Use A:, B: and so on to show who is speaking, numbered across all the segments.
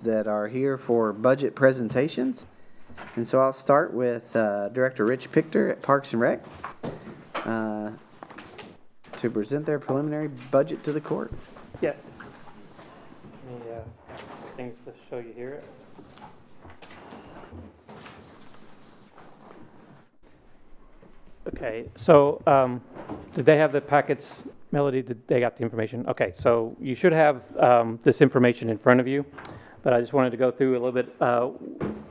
A: that are here for budget presentations. And so I'll start with Director Rich Pichter at Parks and Rec to present their preliminary budget to the court.
B: Yes. Any things to show you here? Okay, so did they have the packets, Melody? Did they got the information? Okay, so you should have this information in front of you, but I just wanted to go through a little bit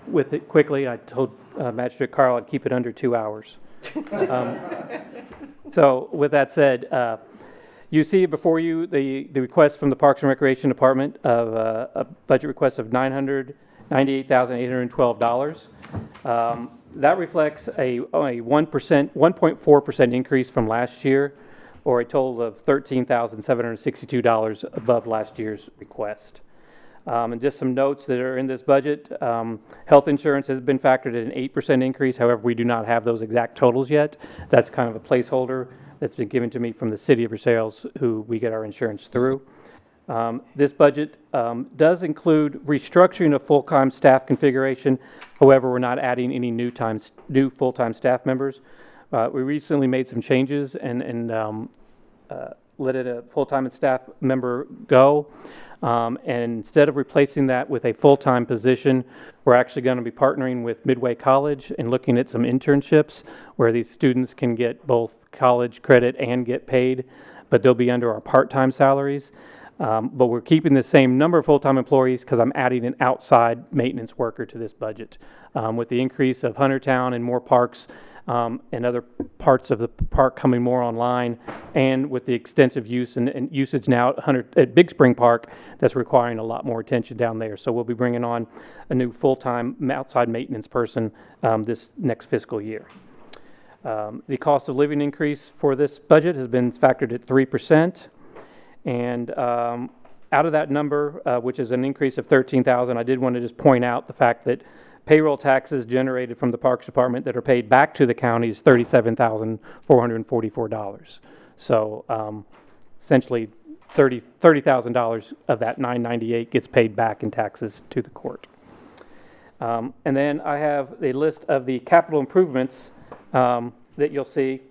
B: with it quickly. I told Magistrate Carl I'd keep it under 2 hours. So with that said, you see before you the request from the Parks and Recreation Department of a budget request of $998,812. That reflects a 1.4% increase from last year, or a total of $13,762 above last year's request. And just some notes that are in this budget. Health insurance has been factored at an 8% increase. However, we do not have those exact totals yet. That's kind of a placeholder that's been given to me from the City of Versailles, who we get our insurance through. This budget does include restructuring of full-time staff configuration. However, we're not adding any new full-time staff members. We recently made some changes and let a full-time staff member go. And instead of replacing that with a full-time position, we're actually going to be partnering with Midway College and looking at some internships where these students can get both college credit and get paid, but they'll be under our part-time salaries. But we're keeping the same number of full-time employees because I'm adding an outside maintenance worker to this budget. With the increase of Huntertown and more parks and other parts of the park coming more online, and with the extensive use and usage now at Big Spring Park, that's requiring a lot more attention down there. So we'll be bringing on a new full-time outside maintenance person this next fiscal year. The cost of living increase for this budget has been factored at 3%. And out of that number, which is an increase of $13,000, I did want to just point out the fact that payroll taxes generated from the Parks Department that are paid back to the county is $37,444. So essentially $30,000 of that $998 gets paid back in taxes to the court. And then I have a list of the capital improvements that you'll see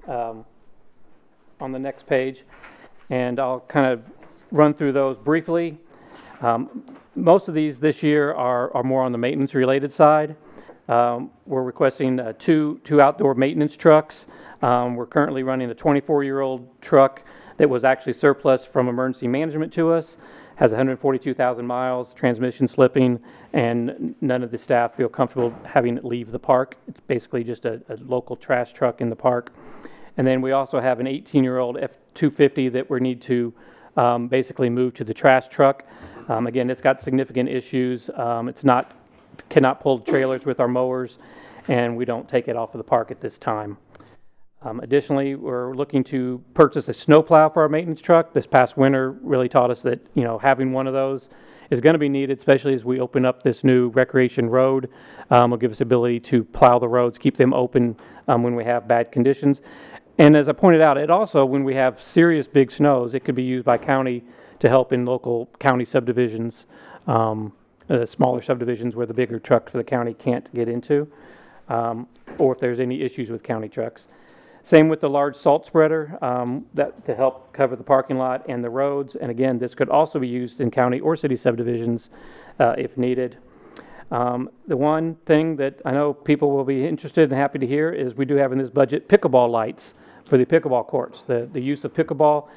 B: on the next page. And I'll kind of run through those briefly. Most of these this year are more on the maintenance related side. We're requesting two outdoor maintenance trucks. We're currently running a 24-year-old truck that was actually surplus from emergency management to us, has 142,000 miles, transmission slipping, and none of the staff feel comfortable having it leave the park. It's basically just a local trash truck in the park. And then we also have an 18-year-old F-250 that we need to basically move to the trash truck. Again, it's got significant issues. Cannot pull trailers with our mowers, and we don't take it off of the park at this time. Additionally, we're looking to purchase a snowplow for our maintenance truck. This past winter really taught us that having one of those is going to be needed, especially as we open up this new recreation road. Will give us the ability to plow the roads, keep them open when we have bad conditions. And as I pointed out, it also, when we have serious big snows, it could be used by county to help in local county subdivisions, smaller subdivisions where the bigger trucks for the county can't get into, or if there's any issues with county trucks. Same with the large salt spreader that to help cover the parking lot and the roads. And again, this could also be used in county or city subdivisions if needed. The one thing that I know people will be interested and happy to hear is we do have in this budget pickleball lights for the pickleball courts. The use of pickleball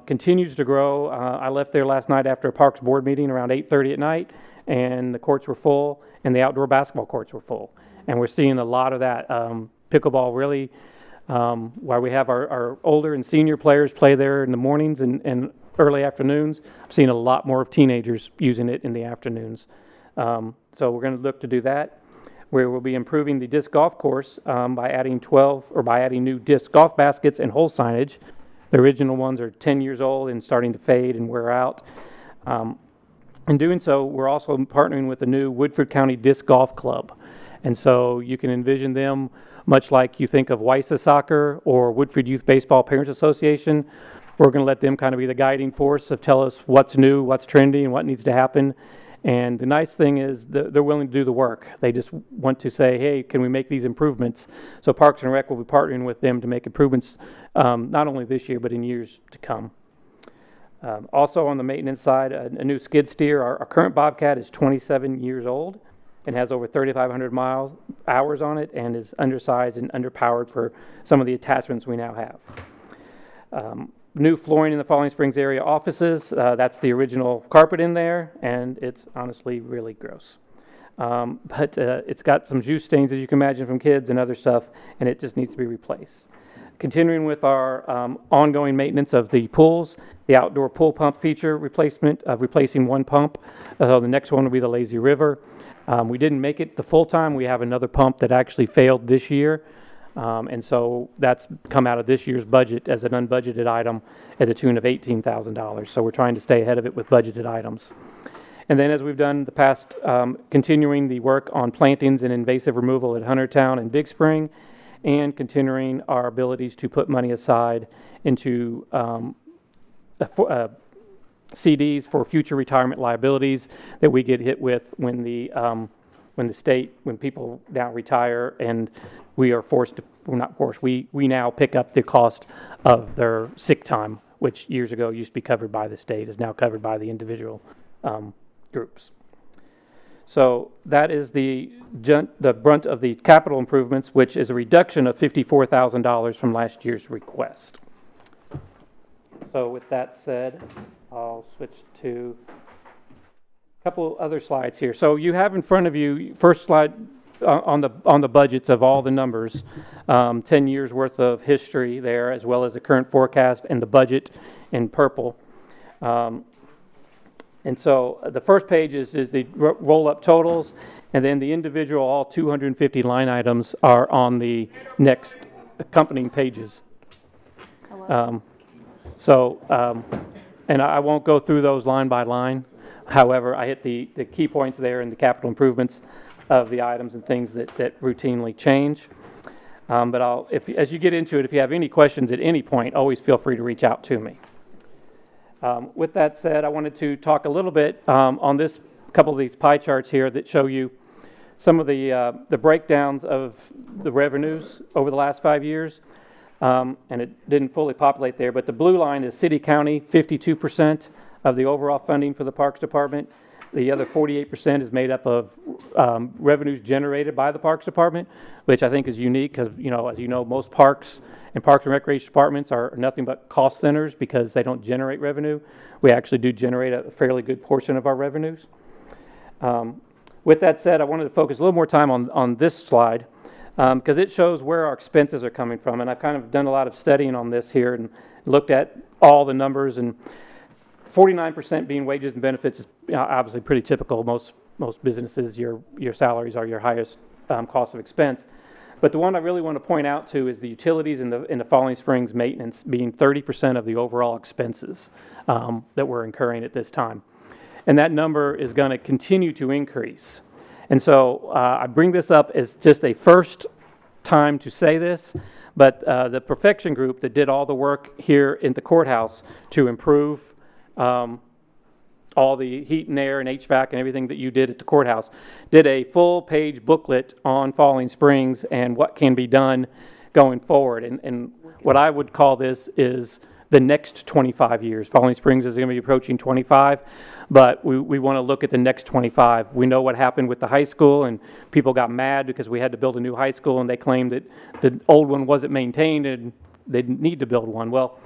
B: continues to grow. I left there last night after a Parks Board meeting around 8:30 at night, and the courts were full, and the outdoor basketball courts were full. And we're seeing a lot of that. Pickleball really, while we have our older and senior players play there in the mornings and early afternoons, I'm seeing a lot more of teenagers using it in the afternoons. So we're going to look to do that. We will be improving the disc golf course by adding new disc golf baskets and hole signage. The original ones are 10 years old and starting to fade and wear out. In doing so, we're also partnering with the new Woodford County Disc Golf Club. And so you can envision them much like you think of WISA Soccer or Woodford Youth Baseball Parents Association. We're going to let them kind of be the guiding force of tell us what's new, what's trendy, and what needs to happen. And the nice thing is they're willing to do the work. They just want to say, hey, can we make these improvements? So Parks and Rec will be partnering with them to make improvements, not only this year, but in years to come. Also on the maintenance side, a new skid steer. Our current Bobcat is 27 years old and has over 3,500 hours on it, and is undersized and underpowered for some of the attachments we now have. New flooring in the Falling Springs area offices. That's the original carpet in there, and it's honestly really gross. But it's got some juice stains, as you can imagine, from kids and other stuff, and it just needs to be replaced. Continuing with our ongoing maintenance of the pools, the outdoor pool pump feature replacement of replacing one pump. The next one will be the Lazy River. We didn't make it the full time. We have another pump that actually failed this year. And so that's come out of this year's budget as an unbudgeted item at a tune of $18,000. So we're trying to stay ahead of it with budgeted items. And then as we've done the past, continuing the work on plantings and invasive removal at Huntertown and Big Spring, and continuing our abilities to put money aside into CDs for future retirement liabilities that we get hit with when people now retire and we are forced to, well, not forced, we now pick up the cost of their sick time, which years ago used to be covered by the state, is now covered by the individual groups. So that is the brunt of the capital improvements, which is a reduction of $54,000 from last year's request. So with that said, I'll switch to a couple other slides here. So you have in front of you, first slide on the budgets of all the numbers, 10 years worth of history there, as well as the current forecast and the budget in purple. And so the first page is the roll-up totals, and then the individual, all 250 line items are on the next accompanying pages. And I won't go through those line by line. However, I hit the key points there in the capital improvements of the items and things that routinely change. But as you get into it, if you have any questions at any point, always feel free to reach out to me. With that said, I wanted to talk a little bit on this couple of these pie charts here that show you some of the breakdowns of the revenues over the last 5 years. And it didn't fully populate there, but the blue line is city-county, 52% of the overall funding for the Parks Department. The other 48% is made up of revenues generated by the Parks Department, which I think is unique because, as you know, most parks and Parks and Recreation Departments are nothing but cost centers because they don't generate revenue. We actually do generate a fairly good portion of our revenues. With that said, I wanted to focus a little more time on this slide because it shows where our expenses are coming from. And I've kind of done a lot of studying on this here and looked at all the numbers, and 49% being wages and benefits is obviously pretty typical. Most businesses, your salaries are your highest cost of expense. But the one I really want to point out to is the utilities in the Falling Springs maintenance being 30% of the overall expenses that we're incurring at this time. And that number is going to continue to increase. And so I bring this up as just a first time to say this, but the Perfection Group that did all the work here in the courthouse to improve all the heat and air and HVAC and everything that you did at the courthouse, did a full-page booklet on Falling Springs and what can be done going forward. And what I would call this is the next 25 years. Falling Springs is going to be approaching 25, but we want to look at the next 25. We know what happened with the high school, and people got mad because we had to build a new high school, and they claimed that the old one wasn't maintained and they didn't need to build one. Well,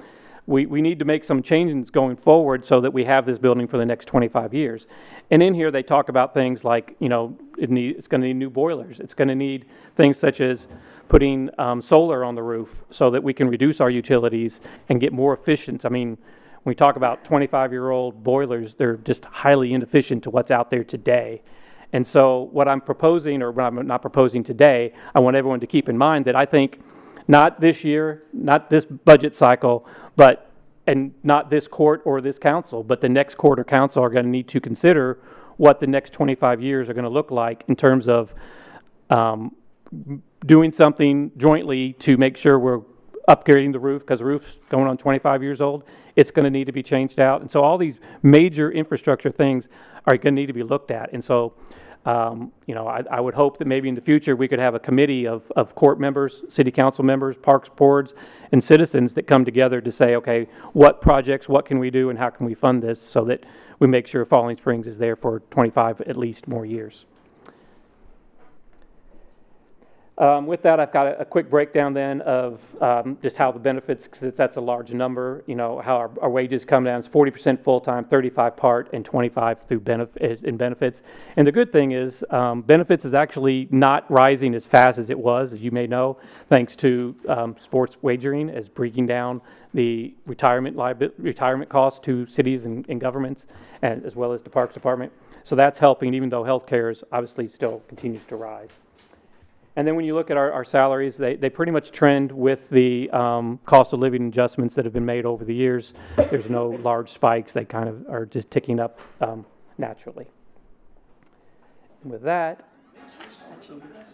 B: we need to make some changes going forward so that we have this building for the next 25 years. And in here they talk about things like, it's going to need new boilers. It's going to need things such as putting solar on the roof so that we can reduce our utilities and get more efficient. I mean, when we talk about 25-year-old boilers, they're just highly inefficient to what's out there today. And so what I'm proposing, or what I'm not proposing today, I want everyone to keep in mind that I think not this year, not this budget cycle, and not this court or this council, but the next court or council are going to need to consider what the next 25 years are going to look like in terms of doing something jointly to make sure we're upgrading the roof, because the roof's going on 25 years old. it's going to need to be changed out. And so all these major infrastructure things are going to need to be looked at. And so, you know, I would hope that maybe in the future we could have a committee of court members, city council members, parks boards, and citizens that come together to say, okay, what projects, what can we do, and how can we fund this so that we make sure Falling Springs is there for 25 at least more years. With that, I've got a quick breakdown then of just how the benefits, because that's a large number, you know, how our wages come down. It's 40% full-time, 35 part, and 25 through benefits. And the good thing is benefits is actually not rising as fast as it was, as you may know, thanks to sports wagering as breaking down the retirement costs to cities and governments, and as well as the Parks Department. So that's helping, even though healthcare is obviously still continues to rise. And then when you look at our salaries, they pretty much trend with the cost of living adjustments that have been made over the years. There's no large spikes. They kind of are just ticking up naturally. And with that,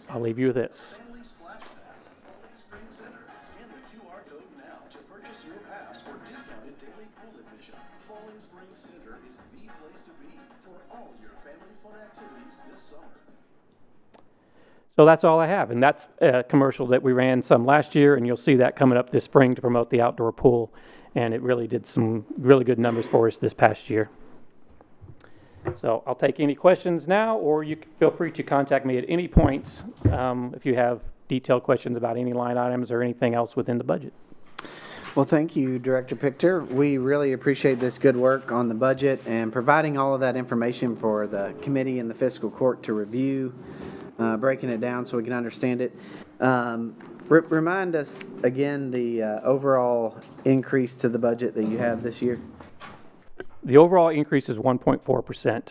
B: I'll leave you with this.
C: Falling Springs Center is the place to be for all your family fun activities this summer.
B: So that's all I have, and that's a commercial that we ran some last year, and you'll see that coming up this spring to promote the outdoor pool, and it really did some really good numbers for us this past year. So I'll take any questions now, or you can feel free to contact me at any point if you have detailed questions about any line items or anything else within the budget.
A: Well, thank you, Director Pictor. We really appreciate this good work on the budget and providing all of that information for the committee and the fiscal court to review, breaking it down so we can understand it. Remind us again the overall increase to the budget that you have this year.
B: The overall increase is 1.4%,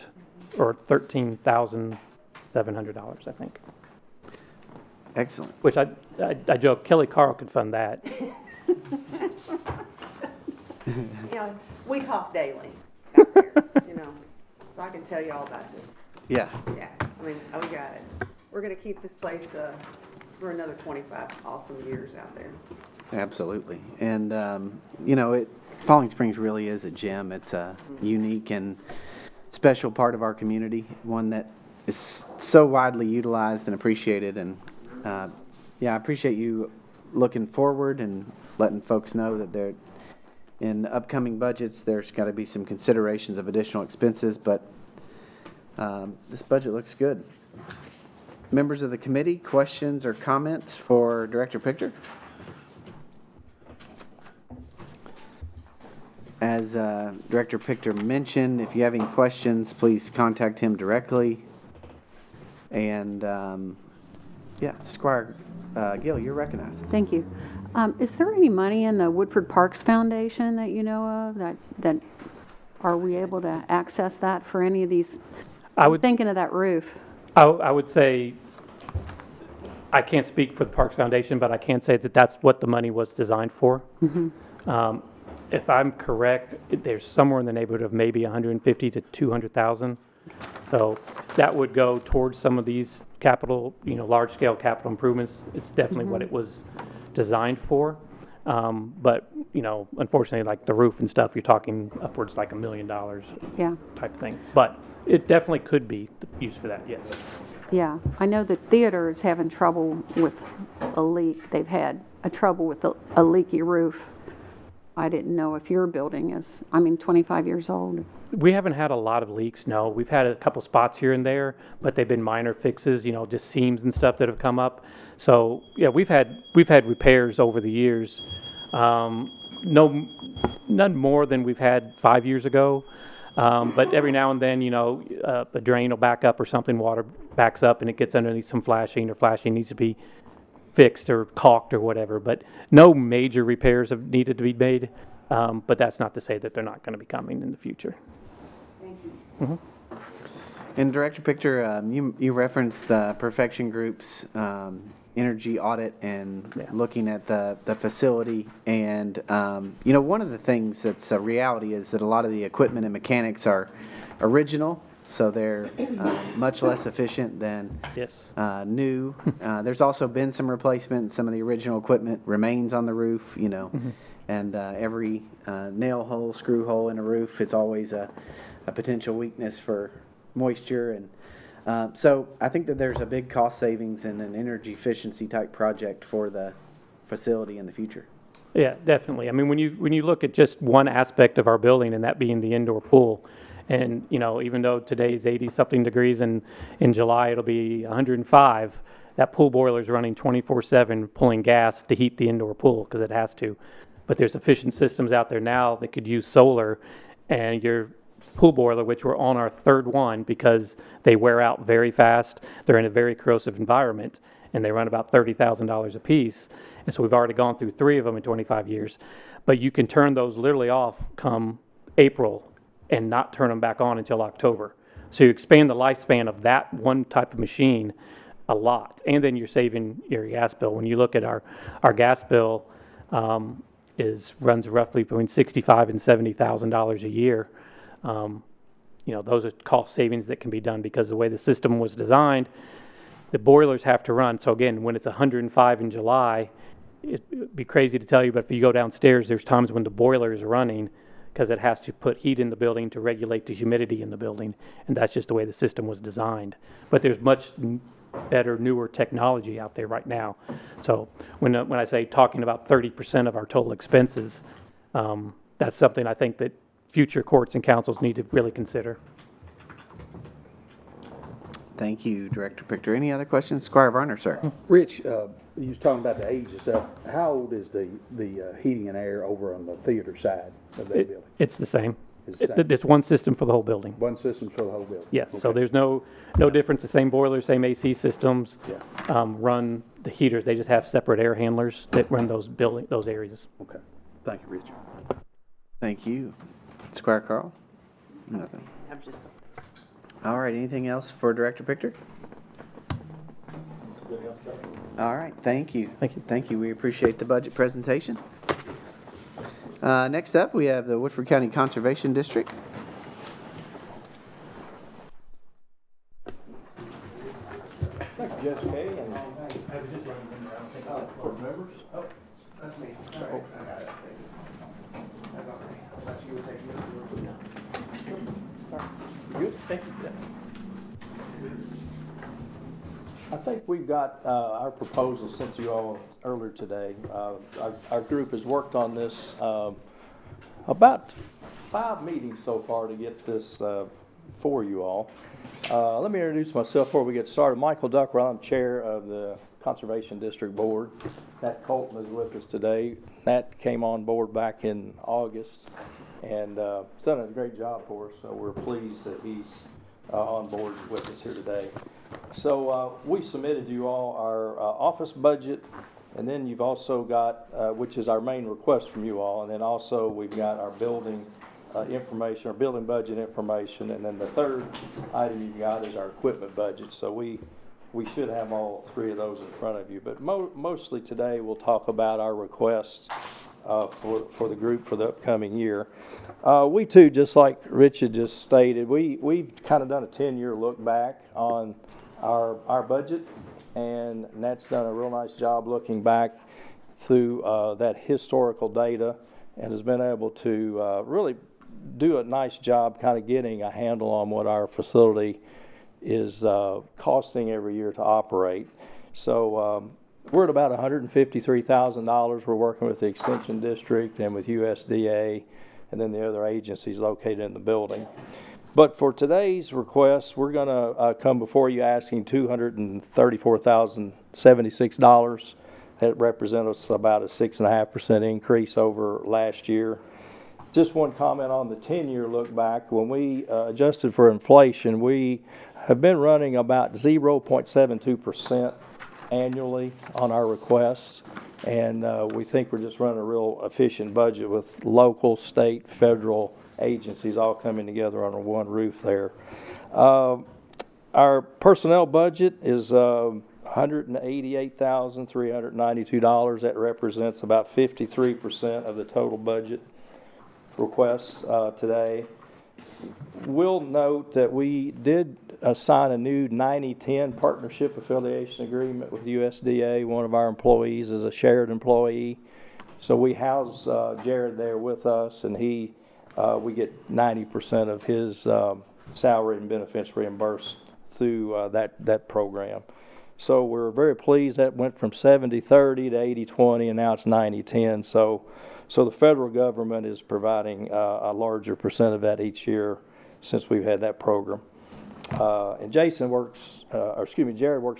B: or $13,700, I think.
A: Excellent.
B: Which I joke, Kelly Carl could fund that.
D: You know, we talk daily out there, you know, so I can tell you all about this.
A: Yeah.
D: Yeah, I mean, we got it. We're gonna keep this place for another 25 awesome years out there.
A: Absolutely. And, you know, Falling Springs really is a gem. It's a unique and special part of our community, one that is so widely utilized and appreciated. And, yeah, I appreciate you looking forward and letting folks know that in upcoming budgets, there's got to be some considerations of additional expenses, but this budget looks good. Members of the committee, questions or comments for Director Pictor? As Director Pictor mentioned, if you have any questions, please contact him directly. And yeah, Squire Gill, you're recognized.
E: Thank you. Is there any money in the Woodford Parks Foundation that you know of that are we able to access that for any of these? I'm thinking of that roof.
B: I would say, I can't speak for the Parks Foundation, but I can say that that's what the money was designed for. Mm-hmm. If I'm correct, there's somewhere in the neighborhood of maybe 150 to 200,000. So that would go towards some of these capital, you know, large-scale capital improvements. It's definitely what it was designed for. But, you know, unfortunately, like the roof and stuff, you're talking upwards like $1 million type thing. But it definitely could be used for that, yes.
E: Yeah, I know the theater is having trouble with a leak. They've had a trouble with a leaky roof. I didn't know if your building is, 25 years old.
B: We haven't had a lot of leaks, no. We've had a couple spots here and there, but they've been minor fixes, you know, just seams and stuff that have come up. So, yeah, we've had repairs over the years. None more than we've had 5 years ago. But every now and then, you know, a drain will back up or something, water backs up and it gets underneath some flashing, or flashing needs to be fixed or caulked or whatever. But no major repairs have needed to be made. But that's not to say that they're not going to be coming in the future.
E: Thank you.
B: Mm-hmm.
A: And Director Pictor, you referenced the Perfection Group's energy audit and looking at the facility. And, one of the things that's a reality is that a lot of the equipment and mechanics are original. so they're much less efficient than
B: Yes.
A: new. There's also been some replacement. Some of the original equipment remains on the roof, you know, and every nail hole, screw hole in a roof is always a potential weakness for moisture. And so I think that there's a big cost savings and an energy efficiency type project for the facility in the future.
B: Yeah, definitely. I mean, when you look at just one aspect of our building, and that being the indoor pool, and you know, even though today's 80-something degrees and in July it'll be 105, that pool boiler is running 24/7, pulling gas to heat the indoor pool because it has to. But there's efficient systems out there now that could use solar, and your pool boiler, which we're on our third one because they wear out very fast. They're in a very corrosive environment, and they run about $30,000 a piece. And so we've already gone through 3 of them in 25 years. But you can turn those literally off come April and not turn them back on until October. So you expand the lifespan of that one type of machine a lot. And then you're saving your gas bill. When you look at our gas bill, runs roughly between $65,000 and $70,000 a year. You know, those are cost savings that can be done because the way the system was designed, the boilers have to run. So again, when it's 105 in July, it'd be crazy to tell you, but if you go downstairs, there's times when the boiler is running because it has to put heat in the building to regulate the humidity in the building. And that's just the way the system was designed. But there's much better, newer technology out there right now. So when I say talking about 30% of our total expenses, that's something I think that future courts and councils need to really consider.
A: Thank you, Director Pichter. Any other questions? Squire Varner, sir.
F: Rich, you was talking about the age and stuff. How old is the heating and air over on the theater side of that building?
B: It's the same.
F: It's the same.
B: It's one system for the whole building.
F: One system for the whole building?
B: Yes, so
F: Okay.
B: there's no difference. The same boiler, same AC systems,
F: Yeah.
B: run the heaters. They just have separate air handlers that run those areas.
F: Okay. Thank you, Rich.
A: Thank you. Squire Carl? Nothing.
D: I'm just,
A: All right, anything else for Director Pichter? All right, thank you.
B: Thank you.
A: Thank you. We appreciate the budget presentation. Next up, we have the Woodford County Conservation District.
F: Thank you, Judge Kay.
A: That's me.
F: Good, thank you. I think we've got our proposal sent to you all earlier today. Our group has worked on this about 5 meetings so far to get this for you all. Let me introduce myself before we get started. Michael Duckwell, I'm Chair of the Conservation District Board. Nat Colton is with us today. Nat came on board back in August and has done a great job for us, so we're pleased that he's on board with us here today. So we submitted you all our office budget, and then you've also got, which is our main request from you all, and then also we've got our building information, our building budget information, and then the third item you've got is our equipment budget. So we should have all 3 of those in front of you, but mostly today we'll talk about our requests for the group for the upcoming year. We too, just like Rich had just stated, we've kind of done a 10-year look back on our budget, and Nat's done a real nice job looking back through that historical data and has been able to really do a nice job kind of getting a handle on what our facility is costing every year to operate. So we're at about $153,000. We're working with the Extension District and with USDA and then the other agencies located in the building. But for today's request, we're going to come before you asking $234,076. That represents about a 6.5% increase over last year. Just one comment on the 10-year look back. When we adjusted for inflation, we have been running about 0.72% annually on our requests, and we think we're just running a real efficient budget with local, state, federal agencies all coming together under one roof there. Our personnel budget is $188,392. That represents about 53% of the total budget requests today. will note that we did sign a new 90-10 partnership affiliation agreement with USDA. One of our employees is a shared employee. So we house Jared there with us, and we get 90% of his salary and benefits reimbursed through that program. So we're very pleased that went from 70-30 to 80-20, and now it's 90-10. So the federal government is providing a larger percent of that each year since we've had that program. And Jared works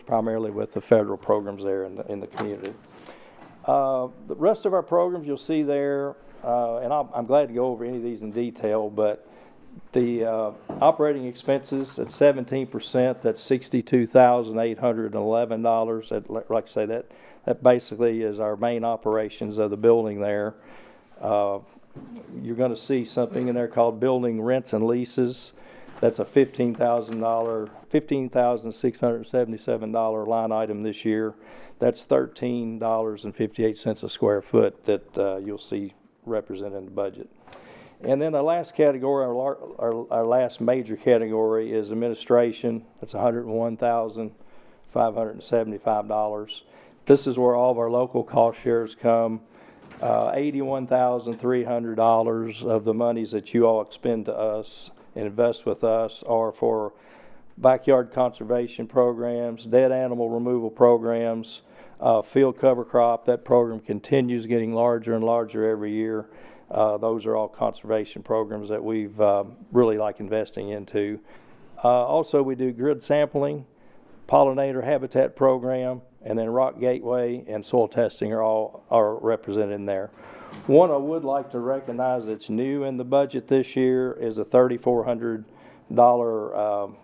F: primarily with the federal programs there in the community. The rest of our programs you'll see there, and I'm glad to go over any of these in detail, but the operating expenses at 17%, that's $62,811. Like I say, that basically is our main operations of the building there. You're going to see something in there called building rents and leases. That's a $15,677 line item this year. That's $13.58 a square foot that you'll see represented in the budget. And then the last category, our last major category is administration. That's $101,575. This is where all of our local cost shares come. $81,300 of the monies that you all expend to us and invest with us are for backyard conservation programs, dead animal removal programs, field cover crop. That program continues getting larger and larger every year. Those are all conservation programs that we've really like investing into. Also, we do grid sampling, pollinator habitat program, and then rock gateway and soil testing are represented in there. One I would like to recognize that's new in the budget this year is a $3,400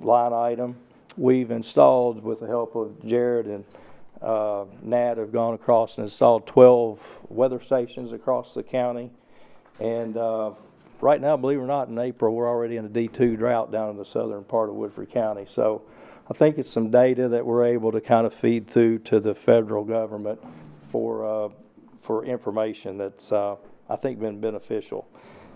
F: line item. We've installed, with the help of Jared and Nat, have gone across and installed 12 weather stations across the county. And right now, believe it or not, in April, we're already in a D2 drought down in the southern part of Woodford County. So I think it's some data that we're able to kind of feed through to the federal government for information that's I think been beneficial.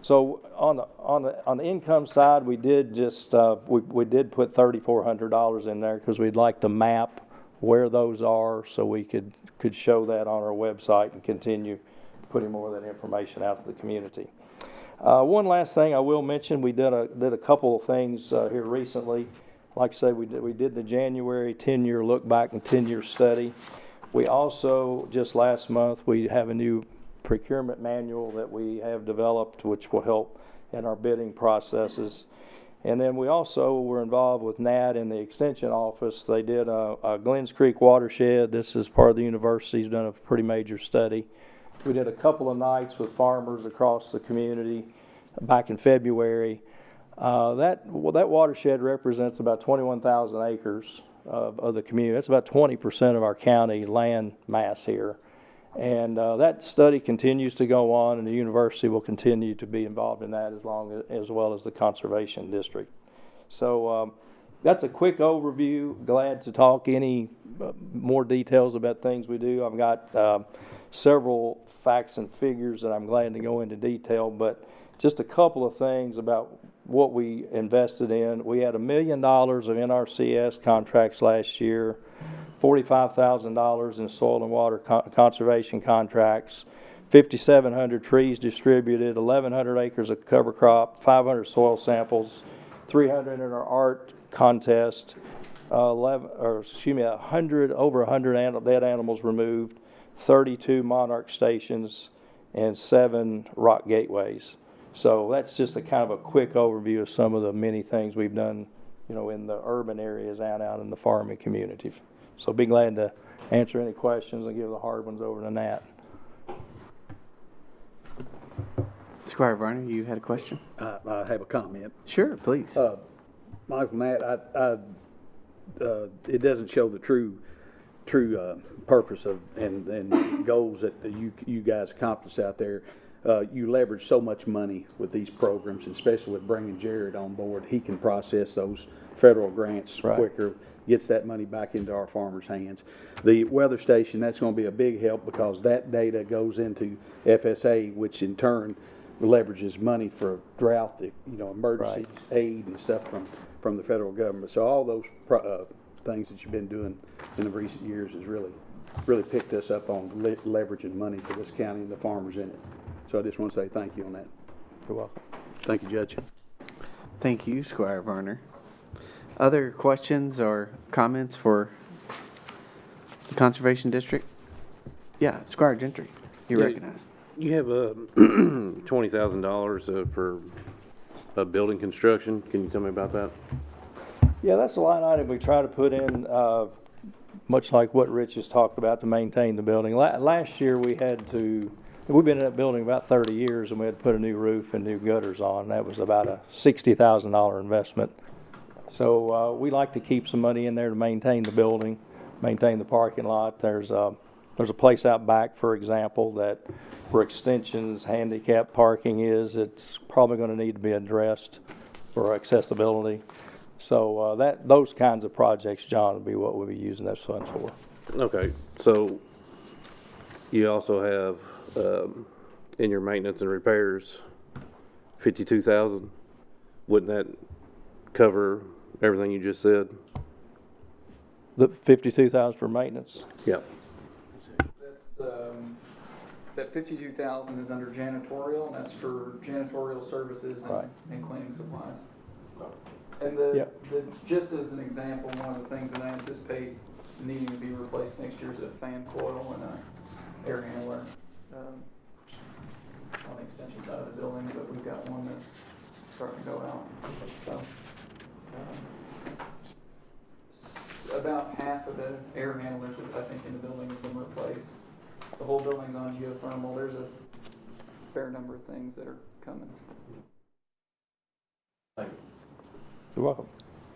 F: So on the income side, we did just we did put $3,400 in there because we'd like to map where those are so we could show that on our website and continue putting more of that information out to the community. One last thing I will mention, we did a couple of things here recently. Like I said, we did the January 10-year look back and 10-year study. We also, just last month, we have a new procurement manual that we have developed, which will help in our bidding processes. And then we also were involved with Nat in the extension office. They did a Glens Creek watershed. This is part of the university's done a pretty major study. We did a couple of nights with farmers across the community back in February. That watershed represents about 21,000 acres of the community. That's about 20% of our county land mass here. And that study continues to go on, and the university will continue to be involved in that as well as the conservation district. So that's a quick overview. Glad to talk any more details about things we do. I've got several facts and figures that I'm glad to go into detail, but just a couple of things about what we invested in. We had $1 million of NRCS contracts last year, $45,000 in soil and water conservation contracts, 5,700 trees distributed, 1,100 acres of cover crop, 500 soil samples, 300 in our art contest, 100 dead animals removed, 32 monarch stations, and 7 rock gateways. So that's just a kind of a quick overview of some of the many things we've done, in the urban areas and out in the farming community. So be glad to answer any questions and give the hard ones over to Nat.
A: Squire Varner, you had a question?
G: I have a comment.
A: Sure, please.
G: Michael, Nat, it doesn't show the true purpose of and goals that you guys accomplish out there. You leverage so much money with these programs, and especially with bringing Jared on board. He can process those federal grants quicker, gets that money back into our farmers' hands. The weather station, that's going to be a big help because that data goes into FSA, which in turn leverages money for drought, emergency aid and stuff from the federal government. So all those things that you've been doing in the recent years has really picked us up on leveraging money for this county and the farmers in it. So I just want to say thank you on that.
F: You're welcome.
G: Thank you, Judge.
A: Thank you, Squire Varner. Other questions or comments for the Conservation District? Yeah, Squire Gentry, you're recognized.
H: You have $20,000 for building construction. Can you tell me about that?
F: Yeah, that's a line item we try to put in, much like what Rich has talked about, to maintain the building. Last year, we've been in that building about 30 years, and we had to put a new roof and new gutters on. That was about a $60,000 investment. So we like to keep some money in there to maintain the building, maintain the parking lot. There's a place out back, for example, that for extensions, handicap parking it's probably going to need to be addressed for accessibility. So those kinds of projects, John, would be what we'll be using those funds for.
H: Okay, so you also have in your maintenance and repairs, $52,000. Wouldn't that cover everything you just said?
F: The $52,000 for maintenance?
H: Yep.
I: That 52,000 is under janitorial, and that's for janitorial services and cleaning supplies. And just as an example, one of the things that I anticipate needing to be replaced next year is a fan coil and a air handler on the extension side of the building, but we've got one that's starting to go out. So about half of the air handlers that I think in the building have been replaced. The whole building's on geothermal. There's a fair number of things that are coming.
F: Thank you. You're welcome.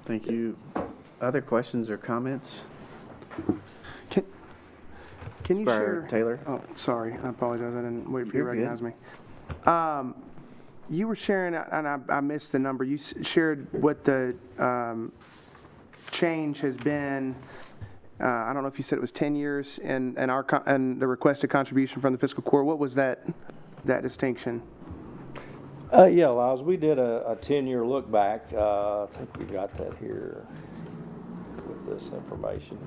A: Thank you. Other questions or comments?
J: Can you
A: Squire
J: share?
A: Taylor?
J: Oh, sorry. I apologize. I didn't wait for you to
A: You're good.
J: recognize me. You were sharing, and I missed the number. You shared what the change has been. I don't know if you said it was 10 years and the requested contribution from the fiscal court. What was that distinction?
F: Yeah, Lyles, we did a 10-year look back. I think we got that here with this information.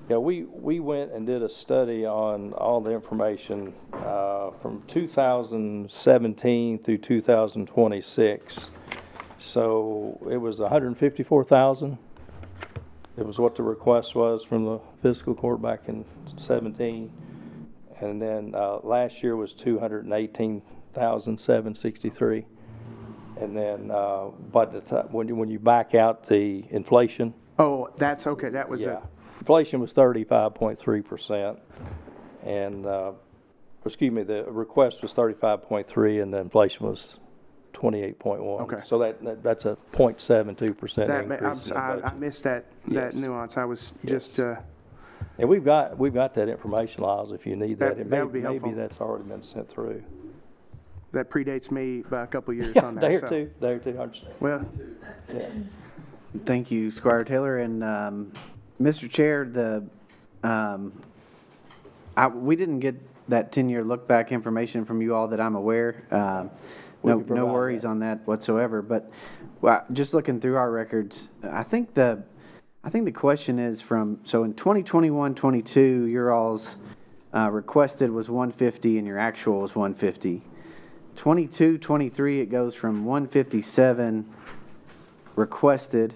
F: Yeah, we went and did a study on all the information from 2017 through 2026. So it was 154,000. It was what the request was from the fiscal court back in 17. And then last year was 218,763. And then, but when you back out the inflation.
J: Oh, that's okay. That was it.
F: Inflation was 35.3%. And, excuse me, the request was 35.3 and the inflation was 28.1.
J: Okay.
F: So that's a 0.72% increase.
J: I missed that nuance. I was just.
F: And we've got that information, Lyles, if you need that.
J: That would be helpful.
F: Maybe that's already been sent through.
J: That predates me by a couple of years on that.
F: Day or two, I understand.
J: Well,
F: yeah.
A: Thank you, Squire Taylor. And Mr. Chair, we didn't get that 10-year look-back information from you all that I'm aware. No worries on that whatsoever. But just looking through our records, I think the question is so in 2021-22, your all's requested was 150 and your actual was 150. 22-23, it goes from 157 requested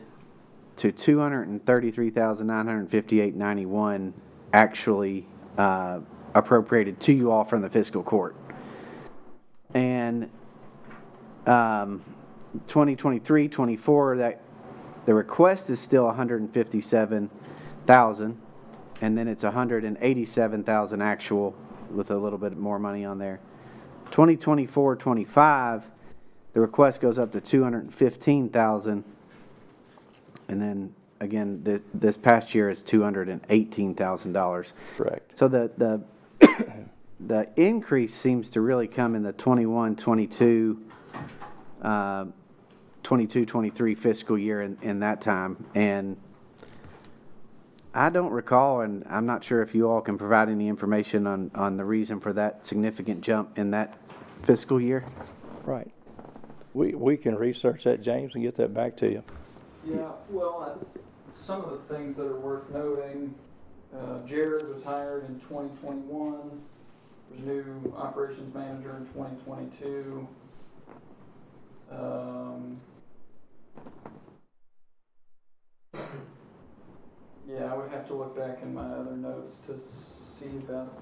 A: to 233,958.91 actually appropriated to you all from the fiscal court. And 2023-24, that the request is still 157,000, and then it's 187,000 actual with a little bit more money on there. 2024-25, the request goes up to 215,000, and then again this past year is $218,000.
F: Correct.
A: So the increase seems to really come in the 21-22, 22-23 fiscal year in that time. And I don't recall, and I'm not sure if you all can provide any information on the reason for that significant jump in that fiscal year?
F: Right. We can research that, James, and get that back to you.
I: Yeah, well, some of the things that are worth noting, Jared was hired in 2021. There's a new operations manager in 2022. Yeah, I would have to look back in my other notes to see about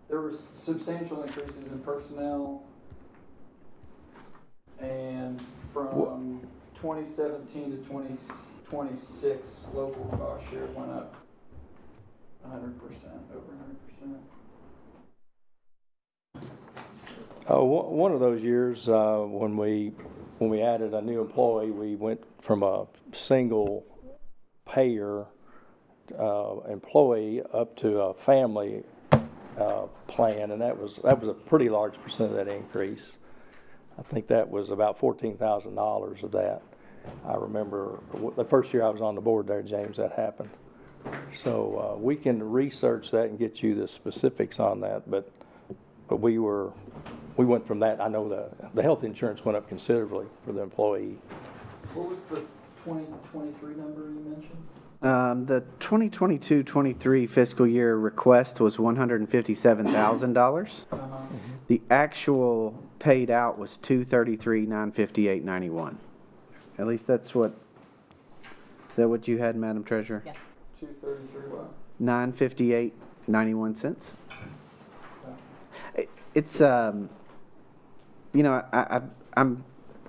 I: there was substantial increases in personnel, and from 2017 to 2026, local cost share went up 100%, over 100%.
F: One of those years, when we added a new employee, we went from a single payer employee up to a family plan, and that was a pretty large percent of that increase. I think that was about $14,000 of that. I remember the first year I was on the board there, James, that happened. So we can research that and get you the specifics on that, but we went from that. I know the health insurance went up considerably for the employee.
I: What was the 2023 number you mentioned?
A: The 2022-23 fiscal year request was $157,000. The actual paid out was $233,958.91. At least that's what. Is that what you had, Madam Treasurer?
K: Yes.
I: 233 what?
A: $958.91. It's I'm.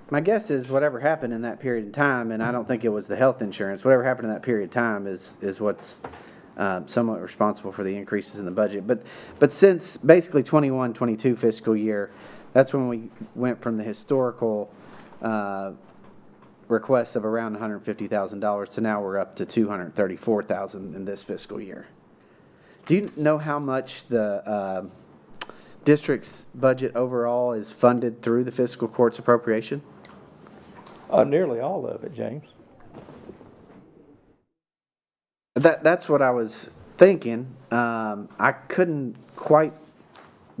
A: My guess is whatever happened in that period of time, and I don't think it was the health insurance, whatever happened in that period of time is what's somewhat responsible for the increases in the budget. But since basically 21-22 fiscal year, that's when we went from the historical request of around $150,000 to now we're up to $234,000 in this fiscal year. Do you know how much the district's budget overall is funded through the fiscal court's appropriation?
F: Nearly all of it, James.
A: That's what I was thinking. I couldn't quite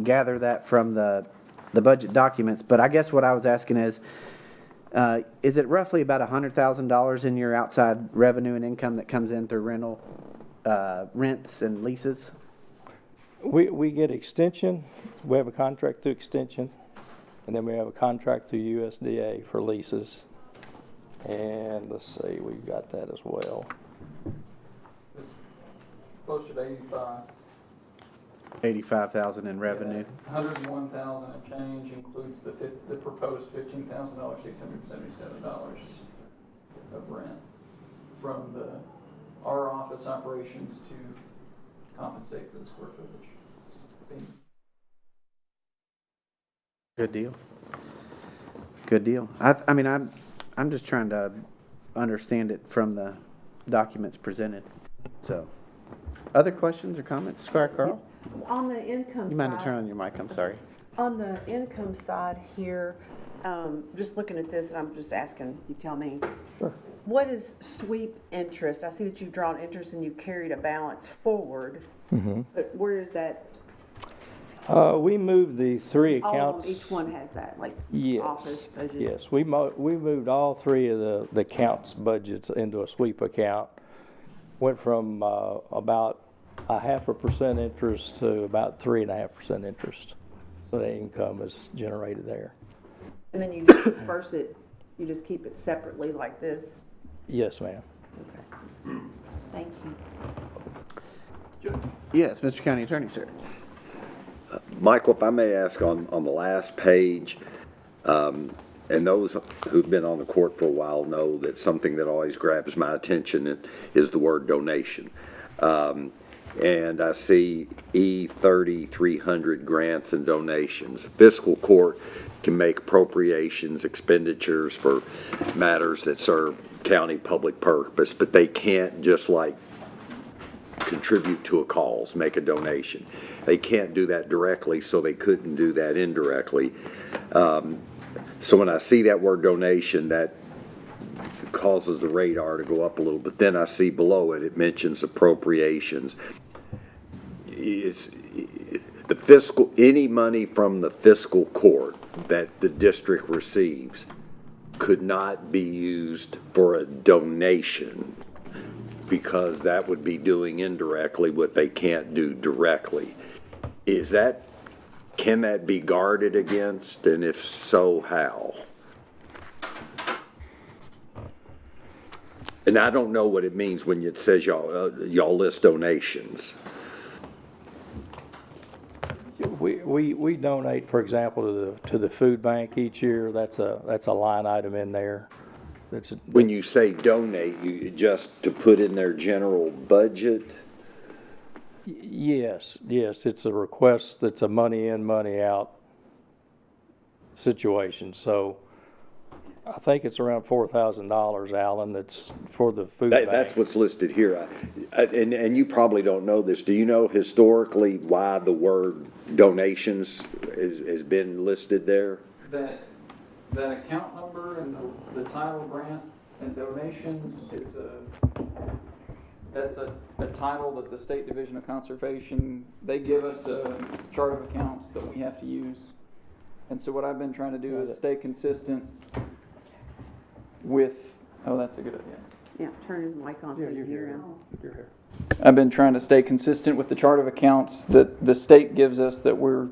A: gather that from the budget documents, but I guess what I was asking is it roughly about $100,000 in your outside revenue and income that comes in through rents and leases?
F: We get extension. We have a contract through extension, and then we have a contract through USDA for leases. And let's see, we've got that as well.
I: It's closer to 85.
A: 85,000 in revenue.
I: Yeah, 101,000 and change includes the proposed $15,677 of rent from our office operations to compensate for the square footage.
A: Good deal. Good deal. I mean, I'm just trying to understand it from the documents presented. So, other questions or comments, Squire Carl?
D: On the income
A: You mind to
D: side,
A: turn on your mic? I'm sorry.
D: on the income side here, just looking at this, and I'm just asking, you tell me.
F: Sure.
D: What is sweep interest? I see that you've drawn interest and you've carried a balance forward.
F: Mm-hmm.
D: But where is that?
F: We moved the three
D: All
F: accounts.
D: of them, each one has that, like
F: Yes.
D: office budget?
F: Yes, we moved all three of the accounts budgets into a sweep account. Went from about 0.5% interest to about 3.5% interest. So the income is generated there.
D: And then you just disperse it, you just keep it separately like this?
F: Yes, ma'am.
D: Okay. Thank you.
A: Yes, Mr. County Attorney, sir.
L: Michael, if I may ask on the last page, and those who've been on the court for a while know that something that always grabs my attention is the word donation. And I see E3300 grants and donations. Fiscal court can make appropriations, expenditures for matters that serve county public purpose, but they can't just like contribute to a cause, make a donation. They can't do that directly, so they couldn't do that indirectly. So when I see that word donation, that causes the radar to go up a little, but then I see below it, it mentions appropriations. any money from the fiscal court that the district receives could not be used for a donation, because that would be doing indirectly what they can't do directly. Can that be guarded against, and if so, how? And I don't know what it means when it says y'all list donations.
F: We donate, for example, to the food bank each year. That's a line item in there.
L: When you say donate, you just to put in their general budget?
F: Yes, it's a request that's a money in, money out situation. So I think it's around $4,000, Alan, that's for the food bank.
L: That's what's listed here. And you probably don't know this. Do you know historically why the word donations has been listed there?
I: That account number and the title grant and donations is that's a title that the State Division of Conservation, they give us a chart of accounts that we have to use. And so what I've been trying to do is stay consistent with, oh, that's a good idea.
D: Yeah, turn his mic on so you can hear him.
F: You're here.
I: I've been trying to stay consistent with the chart of accounts that the state gives us that we're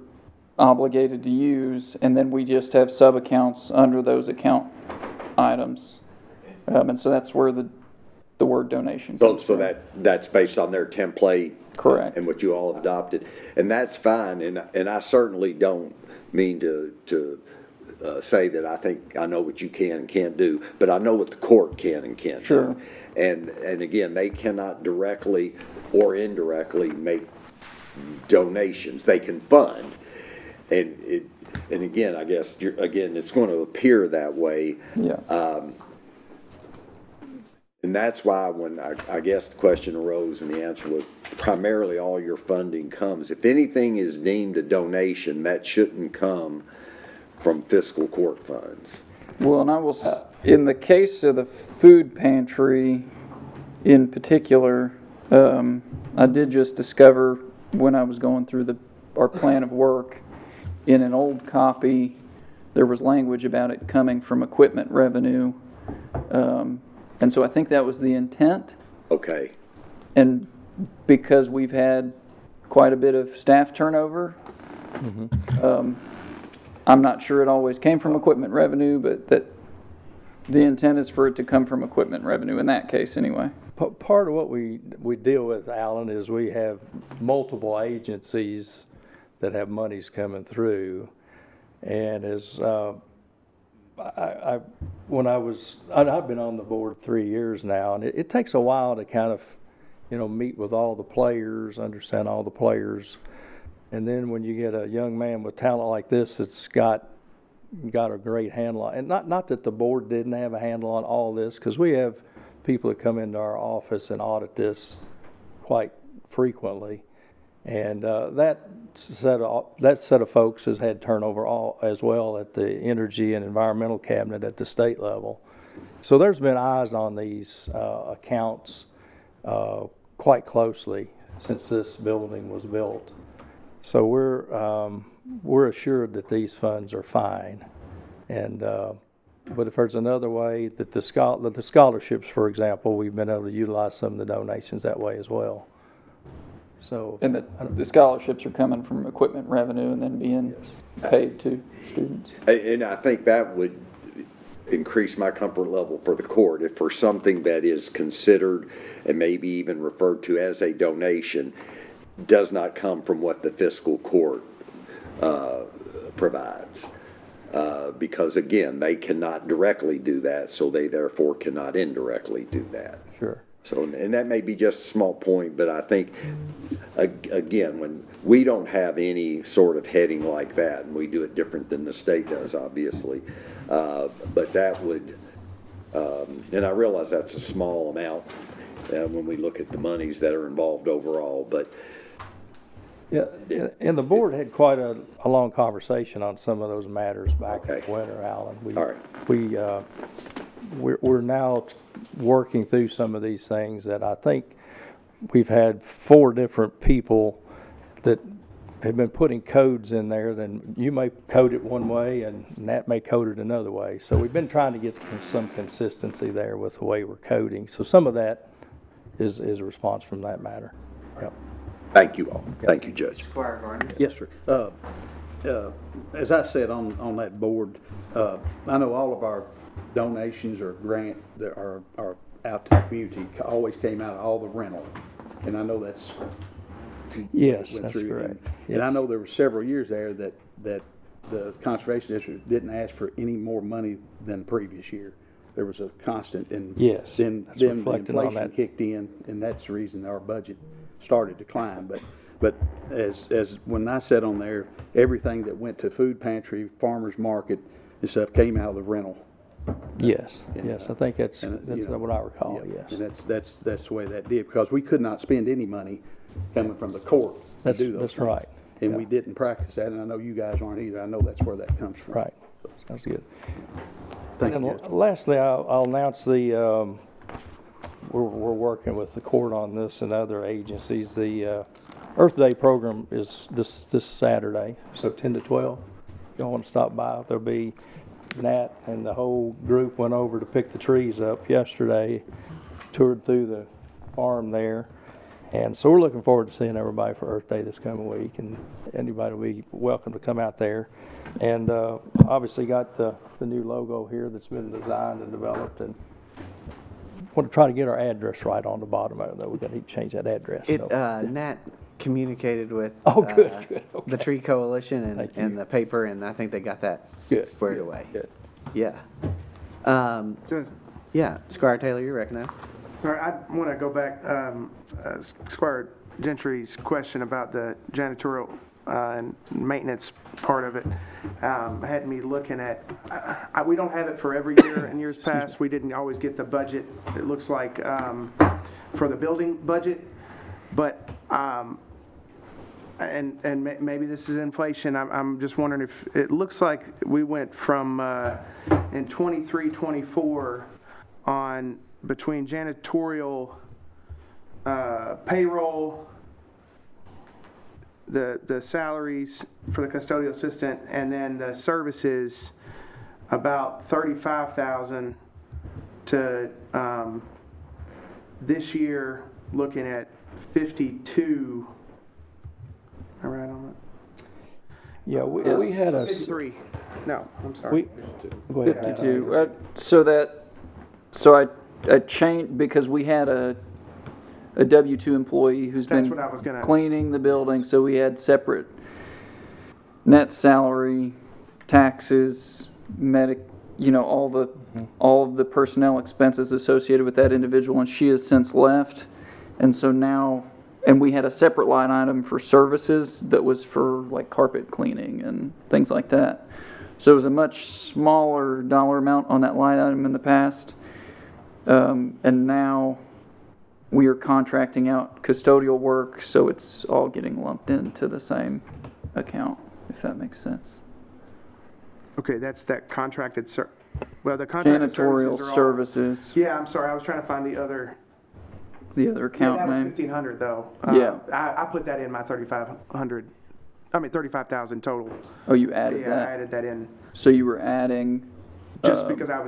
I: obligated to use, and then we just have sub-accounts under those account items. And so that's where the word donation comes
L: So
I: from.
L: that's based on their template?
I: Correct.
L: And what you all have adopted, and that's fine, and I certainly don't mean to say that I think I know what you can and can't do, but I know what the court can and can't do.
I: Sure.
L: And again, they cannot directly or indirectly make donations. They can fund, and again, I guess it's going to appear that way.
I: Yeah.
L: And that's why when I guess the question arose and the answer was primarily all your funding comes. If anything is deemed a donation, that shouldn't come from fiscal court funds.
I: Well, and in the case of the food pantry in particular, I did just discover when I was going through our plan of work, in an old copy, there was language about it coming from equipment revenue. And so I think that was the intent.
L: Okay.
I: And because we've had quite a bit of staff turnover, I'm not sure it always came from equipment revenue, but that the intent is for it to come from equipment revenue in that case anyway.
F: Part of what we deal with, Alan, is we have multiple agencies that have monies coming through. And as I've been on the board 3 years now, and it takes a while to kind of, meet with all the players, understand all the players. And then when you get a young man with talent like this, it's got a great handle on, and not that the board didn't have a handle on all this, because we have people that come into our office and audit this quite frequently. And that set of folks has had turnover as well at the energy and environmental cabinet at the state level. So there's been eyes on these accounts quite closely since this building was built. So we're assured that these funds are fine. And but if there's another way that the scholarships, for example, we've been able to utilize some of the donations that way as well. So,
I: and the scholarships are coming from equipment revenue and then being paid to students.
L: And I think that would increase my comfort level for the court if for something that is considered and maybe even referred to as a donation does not come from what the fiscal court provides. Because again, they cannot directly do that, so they therefore cannot indirectly do that.
F: Sure.
L: So, and that may be just a small point, but I think, again, when we don't have any sort of heading like that, and we do it different than the state does, obviously, but that would, and I realize that's a small amount when we look at the monies that are involved overall, but.
F: Yeah, and the board had quite a long conversation on some of those matters back in the winter, Alan.
L: All right.
F: We're now working through some of these things that I think we've had 4 different people that have been putting codes in there, then you may code it one way and Nat may code it another way. So we've been trying to get some consistency there with the way we're coding. So some of that is a response from that matter. Yep.
L: Thank you all. Thank you, Judge.
A: Squire Gardner.
G: Yes, sir. As I said on that board, I know all of our donations or grant that are out to the community always came out of all the rental. And I know that's.
F: Yes,
G: went
F: that's
G: through,
F: correct.
G: And I know there were several years there that the Conservation District didn't ask for any more money than the previous year. There was a constant, and
F: Yes,
G: then
F: that's
G: the
F: reflected on
G: inflation
F: that.
G: kicked in, and that's the reason our budget started to climb. But as when I said on there, everything that went to food pantry, farmers market, and stuff came out of the rental.
F: Yes,
G: And,
F: yes, I think that's
G: you know,
F: what I recall,
G: yeah,
F: yes.
G: And that's the way that did, because we could not spend any money coming from the court to do those
F: That's
G: things.
F: right.
G: And
F: Yeah.
G: we didn't practice that, and I know you guys aren't either. I know that's where that comes from.
F: Right, sounds good.
G: Thank
F: And
G: you,
F: then
G: Judge.
F: lastly, I'll announce we're working with the court on this and other agencies. The Earth Day program is this Saturday, so 10 to 12. If y'all want to stop by, there'll be Nat and the whole group went over to pick the trees up yesterday, toured through the farm there. And so we're looking forward to seeing everybody for Earth Day this coming week, and anybody will be welcome to come out there. And obviously got the new logo here that's been designed and developed, and want to try to get our address right on the bottom of it, though. We've got to change that address.
A: It,
F: so.
A: Nat communicated with
F: Oh, good, good, okay.
A: the Tree Coalition
F: Thank
A: and
F: you.
A: the paper, and I think they got that
F: Good,
A: squared
F: good,
A: away.
F: Good.
A: Yeah.
J: Good.
A: Yeah, Squire Taylor, you're recognized.
J: Sorry, I want to go back, Squire Gentry's question about the janitorial and maintenance part of it. Had me looking at, we don't have it for every year in years past. We didn't always get the budget, it looks like, for the building budget. But, maybe this is inflation. I'm just wondering if, it looks like we went from, in 23, 24 on between janitorial, payroll, the salaries for the custodial assistant, and then the services, about 35,000 to this year looking at 52. Am I right on that?
F: Yeah, we had a.
J: 53. No, I'm sorry.
F: Go ahead, Matt.
I: 52. So I changed because we had a W-2 employee who's
J: That's
I: been
J: what I was gonna-
I: cleaning the building, so we had separate net salary, taxes, all of the personnel expenses associated with that individual, and she has since left. And so now, and we had a separate line item for services that was for like carpet cleaning and things like that. So it was a much smaller dollar amount on that line item in the past. And now we are contracting out custodial work, so it's all getting lumped into the same account, if that makes sense.
J: Okay, that's that contracted well, the contracted
I: Janitorial
J: services are all-
I: services,
J: Yeah, I'm sorry, I was trying to find the other.
I: the other account
J: Yeah, that was
I: name.
J: 1,500 though.
I: Yeah.
J: I put that in my 35,000 total.
I: Oh, you added
J: Yeah, I
I: that.
J: added that in,
I: So you were adding,
J: just because there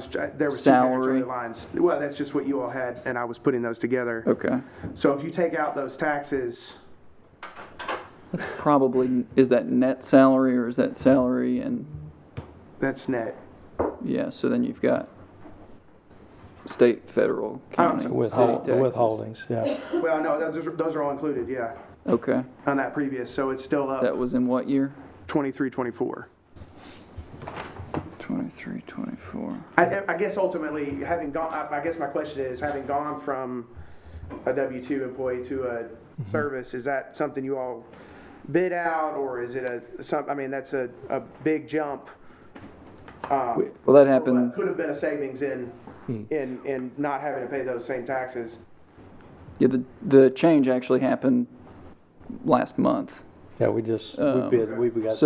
J: was two
I: salary.
J: janitorial lines. Well, that's just what you all had, and I was putting those together.
I: okay.
J: So if you take out those taxes,
I: That's probably, is that net salary or is that salary and,
J: that's net.
I: yeah, so then you've got state, federal, county, city taxes.
F: Withholdings, yeah.
J: Well, no, those are all included, yeah,
I: Okay.
J: on that previous, so it's still up
I: That was in what year?
J: 23, 24.
I: 23, 24.
J: I guess ultimately, having gone, I guess my question is, having gone from a W-2 employee to a service, is that something you all bid out, or is it I mean, that's a big jump.
I: Well, that happened,
J: Could have been a savings in not having to pay those same taxes.
I: yeah, the change actually happened last month.
F: Yeah, we got
I: So
F: three bids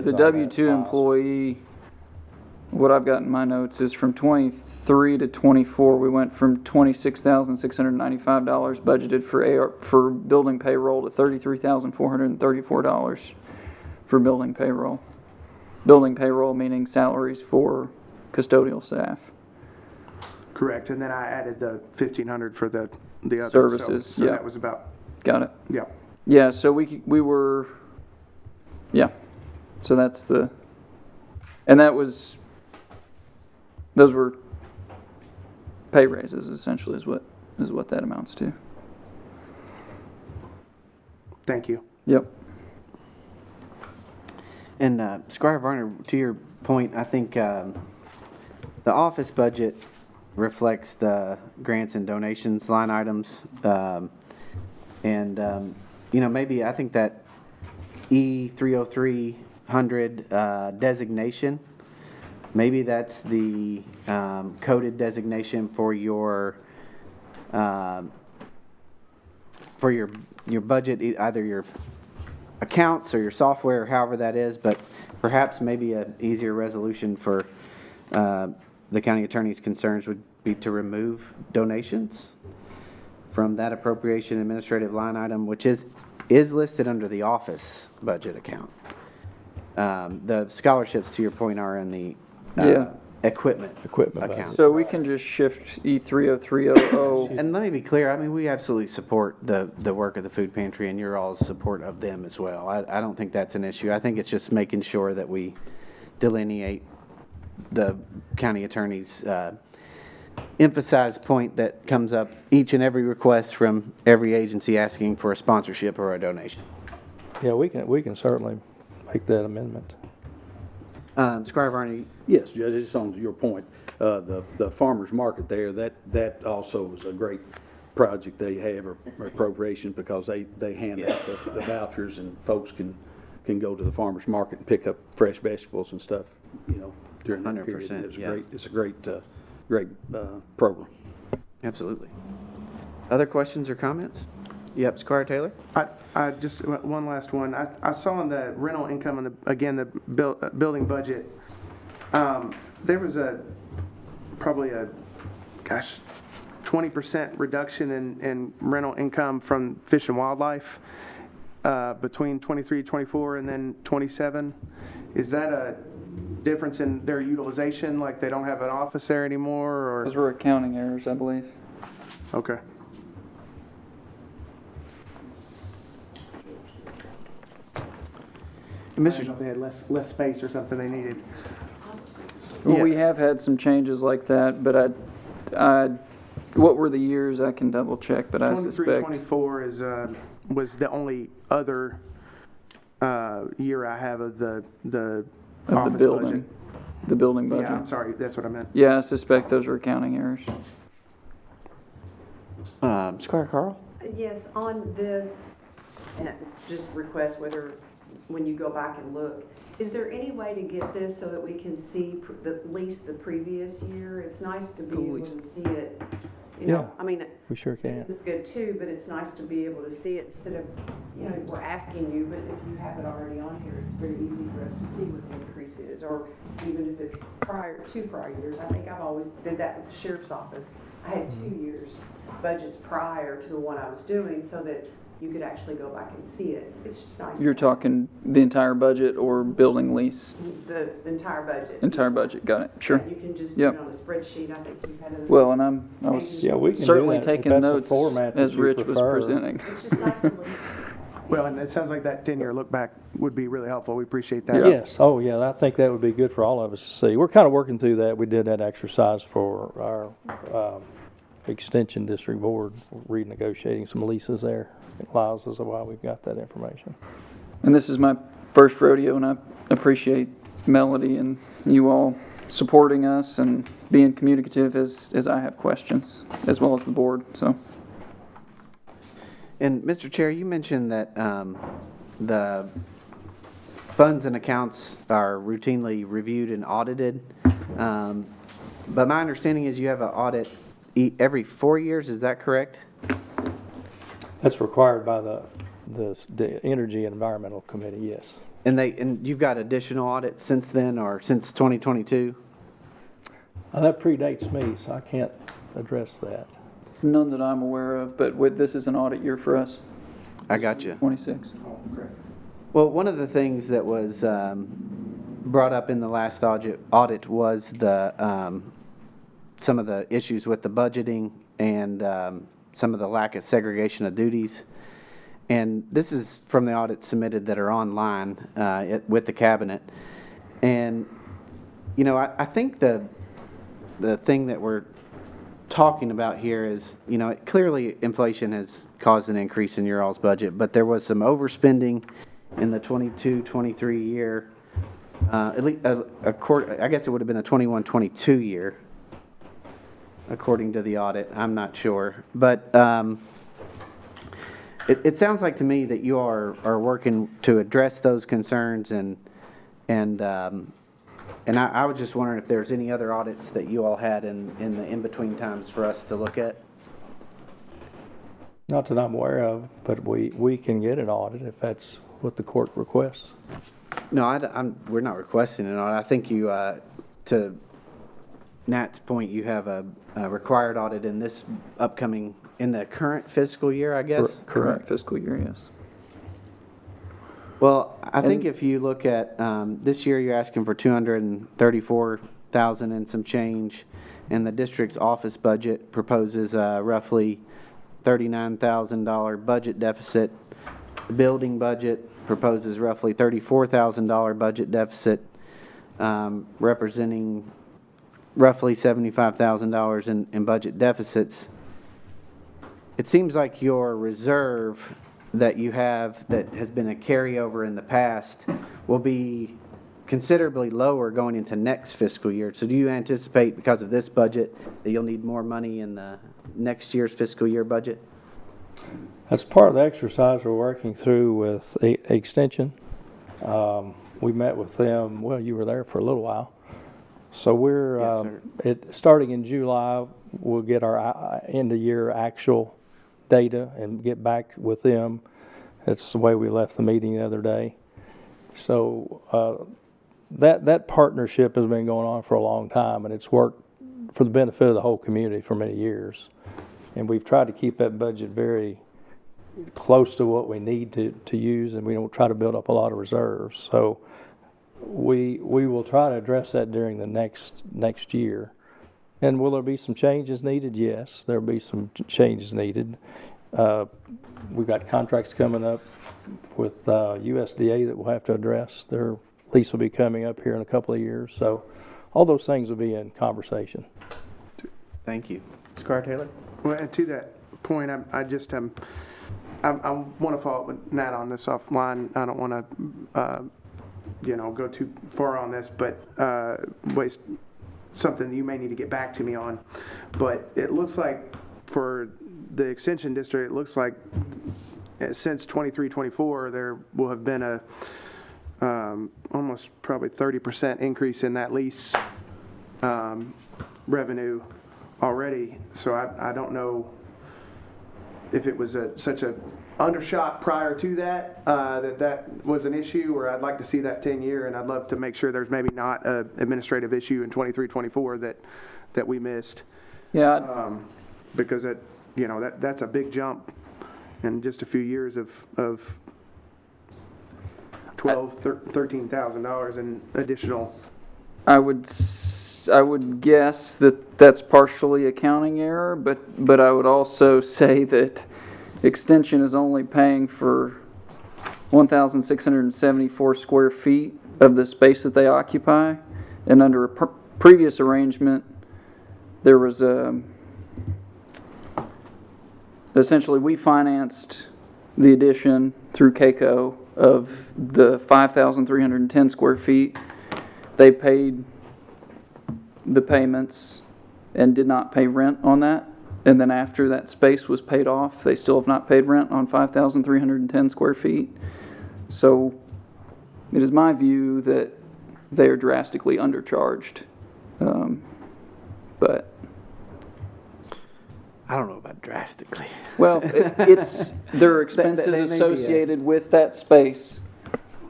I: the
F: on that.
I: W-2 employee, what I've got in my notes is from 23 to 24, we went from $26,695 budgeted for building payroll to $33,434. for building payroll. Building payroll meaning salaries for custodial staff.
J: Correct, and then I added the 1,500 for the other.
I: Services,
J: So
I: yeah.
J: that was about,
I: Got it.
J: yeah.
I: Yeah, so we were, yeah, so that's the, and those were pay raises essentially is what that amounts to.
J: Thank you.
I: Yep.
A: And Squire Varner, to your point, I think the office budget reflects the grants and donations line items. Maybe I think that E30300 designation, maybe that's the coded designation for your budget, either your accounts or your software, or however that is, but perhaps maybe an easier resolution for the county attorney's concerns would be to remove donations from that appropriation administrative line item, which is listed under the office budget account. The scholarships, to your point, are in the equipment account.
I: So we can just shift E30300.
A: And let me be clear, I mean, we absolutely support the work of the food pantry and your all's support of them as well. I don't think that's an issue. I think it's just making sure that we delineate the county attorney's emphasized point that comes up each and every request from every agency asking for a sponsorship or a donation.
F: Yeah, we can certainly make that amendment.
A: Squire Varney.
G: Yes, Judge, it's on your point. The farmer's market there, that also is a great project they have, or appropriation, because they hand out the vouchers, and folks can go to the farmer's market and pick up fresh vegetables and stuff, during that period.
A: 100%,
G: It's a great program.
A: Absolutely. Other questions or comments? Yep, Squire Taylor?
J: I just, one last one. I saw in the rental income and the building budget, there was probably a 20% reduction in rental income from Fish and Wildlife between 23, 24, and then 27. Is that a difference in their utilization, like they don't have an office there anymore, or?
I: Those were accounting errors, I believe.
J: Okay. I don't know if they had less space or something they needed.
I: Well, we have had some changes like that, but what were the years? I can double check, but I
J: 23,
I: suspect.
J: 24 was the only other year I have of the office
I: building.
J: budget.
I: The building budget.
J: Yeah, I'm sorry, that's what I meant.
I: Yeah, I suspect those were accounting errors.
A: Squire Carl?
D: Yes, on this, and just request whether, when you go back and look, is there any way to get this so that we can see at least the previous year? It's nice to be able to see it,
F: Yeah.
D: I mean,
F: We sure can.
D: this is good too, but it's nice to be able to see it instead of, we're asking you, but if you have it already on here, it's very easy for us to see what the increase is, or even if it's two prior years. I think I've always did that with the sheriff's office. I had 2 years budgets prior to the one I was doing, so that you could actually go back and see it. It's just nice.
I: You're talking the entire budget or building lease?
D: The entire budget.
I: Entire budget, got it, sure.
D: You can just
I: Yep.
D: do it on a spreadsheet. I think you've had it.
I: Well, and I was
F: Yeah, we can do
I: certainly
F: that if
I: taking
F: that's the
I: notes
F: format that
I: as
F: you
I: Rich was
F: prefer.
I: presenting.
D: It's just nice to look.
J: Well, and it sounds like that 10-year look back would be really helpful. We appreciate that.
F: Yes, oh yeah, I think that would be good for all of us to see. We're kind of working through that. We did that exercise for our Extension District Board, renegotiating some leases there. It allows us why we've got that information.
I: And this is my first rodeo, and I appreciate Melody and you all supporting us and being communicative as I have questions, as well as the board, so.
A: And Mr. Chair, you mentioned that the funds and accounts are routinely reviewed and audited. But my understanding is you have an audit every 4 years, is that correct?
F: That's required by the Energy and Environmental Committee, yes.
A: And you've got additional audits since then, or since 2022?
F: That predates me, so I can't address that.
I: None that I'm aware of, but this is an audit year for us,
A: I got you.
I: 26.
A: Well, one of the things that was brought up in the last audit was some of the issues with the budgeting and some of the lack of segregation of duties. And this is from the audits submitted that are online with the cabinet. And, you know, I think the thing that we're talking about here is, you know, clearly inflation has caused an increase in your all's budget, but there was some overspending in the 22-23 year, at least, I guess it would have been a 21-22 year, according to the audit. I'm not sure, but it sounds like to me that you are working to address those concerns, and I was just wondering if there's any other audits that you all had in the in-between times for us to look at.
F: Not that I'm aware of, but we can get an audit if that's what the court requests.
A: No, we're not requesting an audit. I think you, to Nat's point, you have a required audit in this upcoming, in the current fiscal year, I guess?
I: Correct fiscal year, yes.
A: Well, I think if you look at, this year you're asking for 234,000 and some change, and the district's office budget proposes a roughly $39,000 budget deficit. The building budget proposes roughly $34,000 budget deficit, representing roughly $75,000 in budget deficits. It seems like your reserve that you have that has been a carryover in the past will be considerably lower going into next fiscal year. So do you anticipate, because of this budget, that you'll need more money in the next year's fiscal year budget?
F: That's part of the exercise we're working through with Extension. We met with them, well, you were there for a little while. So we're,
A: Yes,
F: starting in July, we'll get our end of year actual data and get back with them. That's the way we left the meeting the other day. So that partnership has been going on for a long time, and it's worked for the benefit of the whole community for many years. And we've tried to keep that budget very close to what we need to use, and we don't try to build up a lot of reserves. So we will try to address that during the next year. And will there be some changes needed? Yes, there'll be some changes needed. We've got contracts coming up with USDA that we'll have to address. Their lease will be coming up here in a couple of years. So all those things will be in conversation.
A: Thank you. Squire Taylor?
J: Well, and to that point, I just I want to follow up with Nat on this offline. I don't want to, go too far on this, but waste something you may need to get back to me on. But it looks like for the Extension District, it looks like since 23-24, there will have been a almost probably 30% increase in that lease revenue already. So I don't know if it was such a undershot prior to that, that was an issue, or I'd like to see that 10-year, and I'd love to make sure there's maybe not an administrative issue in 23-24 that we missed.
I: Yeah.
J: Because that's a big jump in just a few years of $13,000 in additional.
I: I would guess that that's partially accounting error, but I would also say that Extension is only paying for 1,674 square feet of the space that they occupy, and under a previous arrangement, there was essentially we financed the addition through KCO of the 5,310 square feet. They paid the payments and did not pay rent on that. And then after that space was paid off, they still have not paid rent on 5,310 square feet. So it is my view that they are drastically undercharged. But
A: I don't know about drastically.
I: well, there are expenses
A: They may be
I: associated with that space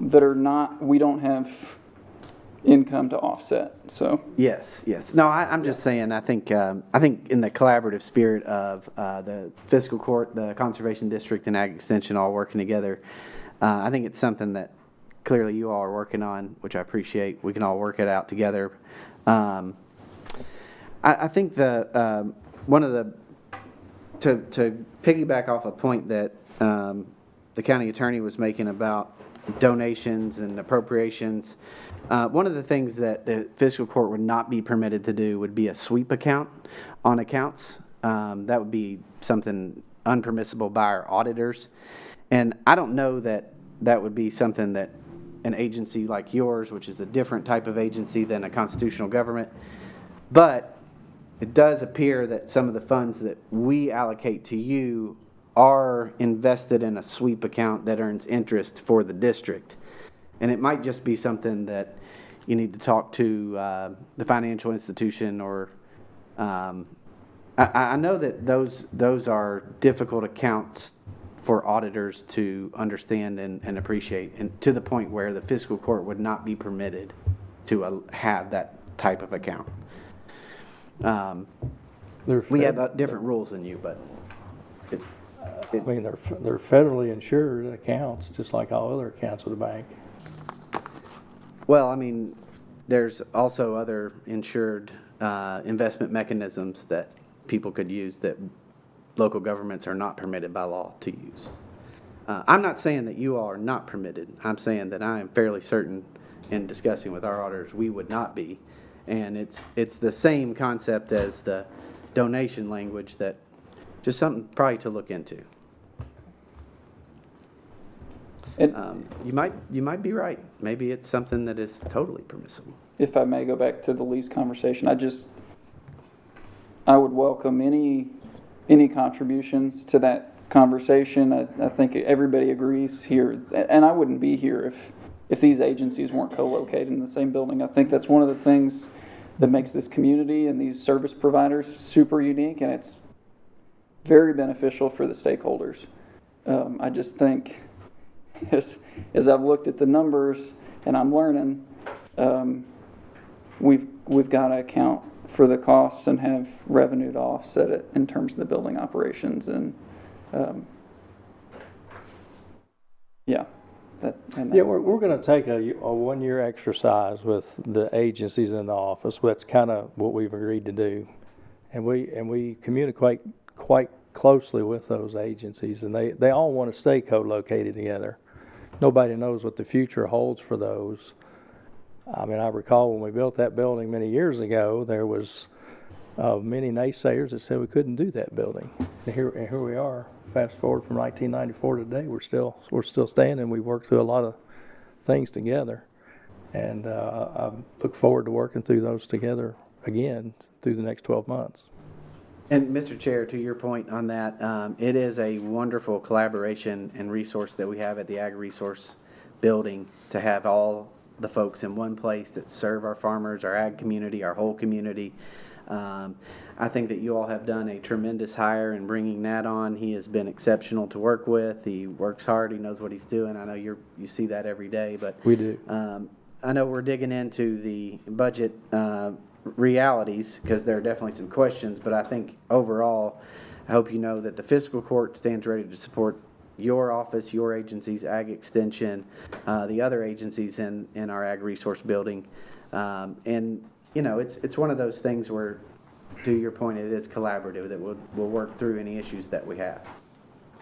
I: that are not, we don't have income to offset, so.
A: Yes. No, I'm just saying, I think in the collaborative spirit of the fiscal court, the conservation district, and ag extension all working together, I think it's something that clearly you all are working on, which I appreciate. We can all work it out together. I think one of the, to piggyback off a point that the county attorney was making about donations and appropriations, one of the things that the fiscal court would not be permitted to do would be a sweep account on accounts. That would be something unpermissible by our auditors. And I don't know that that would be something that an agency like yours, which is a different type of agency than a constitutional government, but it does appear that some of the funds that we allocate to you are invested in a sweep account that earns interest for the district. And it might just be something that you need to talk to the financial institution or I know that those are difficult accounts for auditors to understand and appreciate, and to the point where the fiscal court would not be permitted to have that type of account. We have different rules than you, but
F: I mean, they're federally insured accounts, just like all other accounts of the bank.
A: Well, I mean, there's also other insured investment mechanisms that people could use that local governments are not permitted by law to use. I'm not saying that you all are not permitted. I'm saying that I am fairly certain in discussing with our auditors we would not be. And it's the same concept as the donation language, that just something probably to look into. You might be right. Maybe it's something that is totally permissible.
I: If I may go back to the lease conversation, I would welcome any contributions to that conversation. I think everybody agrees here, and I wouldn't be here if these agencies weren't co-located in the same building. I think that's one of the things that makes this community and these service providers super unique, and it's very beneficial for the stakeholders. I just think as I've looked at the numbers and I'm learning, we've got to account for the costs and have revenue to offset it in terms of the building operations. And
F: we're going to take a 1 year exercise with the agencies in the office. That's kind of what we've agreed to do, and we communicate quite closely with those agencies, and they all want to stay co-located together. Nobody knows what the future holds for those. I mean, I recall when we built that building many years ago, there was many naysayers that said we couldn't do that building. And here we are. Fast forward from 1994 to today, we're still standing. We worked through a lot of things together, and I look forward to working through those together again through the next 12 months.
A: And Mr. Chair, to your point on that, it is a wonderful collaboration and resource that we have at the Ag Resource Building to have all the folks in one place that serve our farmers, our ag community, our whole community. I think that you all have done a tremendous hire in bringing Nat on. He has been exceptional to work with. He works hard. He knows what he's doing. I know you see that every day, but
F: we do.
A: I know we're digging into the budget realities, because there are definitely some questions, but I think overall, I hope you know that the fiscal court stands ready to support your office, your agencies, Ag Extension, the other agencies in our Ag Resource Building. And, you know, it's one of those things where, to your point, it is collaborative, that we'll work through any issues that we have.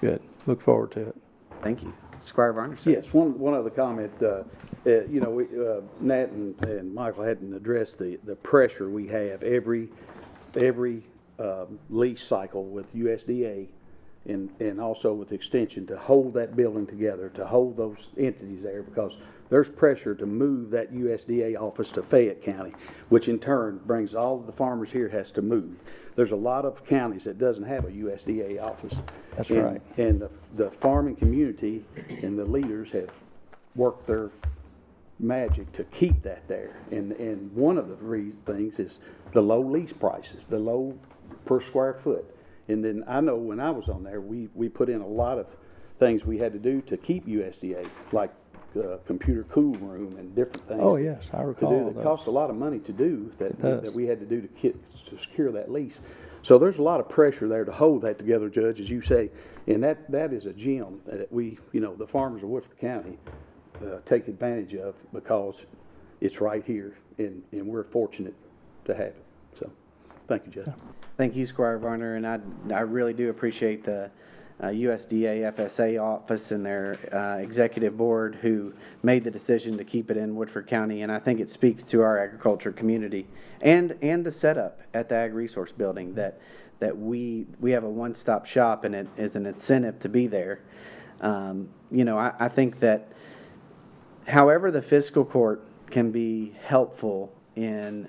F: Good. Look forward to it.
A: Thank you. Squire Varner, sir.
G: Yes, one other comment. You know, Nat and Michael hadn't addressed the pressure we have every lease cycle with USDA and also with Extension to hold that building together, to hold those entities there, because there's pressure to move that USDA office to Fayette County, which in turn brings all of the farmers here has to move. There's a lot of counties that doesn't have a USDA office.
F: That's right.
G: And the farming community and the leaders have worked their magic to keep that there. And one of the things is the low lease prices, the low per square foot. And then I know when I was on there, we put in a lot of things we had to do to keep USDA, like computer cool room and different things.
F: Oh yes, I recall.
G: It cost a lot of money to do that we had to do to secure that lease. So there's a lot of pressure there to hold that together, Judge, as you say, and that is a gem that we, the farmers of Woodford County take advantage of because it's right here, and we're fortunate to have it. So, thank you, Judge.
A: Thank you, Squire Varner, and I really do appreciate the USDA FSA office and their executive board who made the decision to keep it in Woodford County, and I think it speaks to our agriculture community and the setup at the Ag Resource Building that we have a one-stop shop, and it is an incentive to be there. I think that however the fiscal court can be helpful in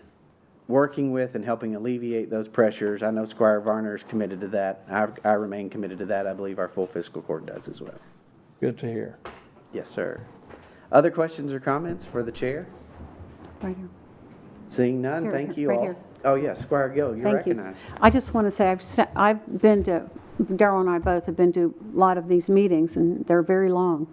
A: working with and helping alleviate those pressures. I know Squire Varner is committed to that. I remain committed to that. I believe our full fiscal court does as well.
F: Good to hear.
A: Yes, sir. Other questions or comments for the chair?
E: Right here.
A: Seeing none,
E: Here,
A: thank you
E: right
A: all.
E: here.
A: Oh, yes, Squire Gill, you're
E: Thank you.
A: recognized.
E: I just want to say, I've been to, Darrell and I both have been to a lot of these meetings, and they're very long.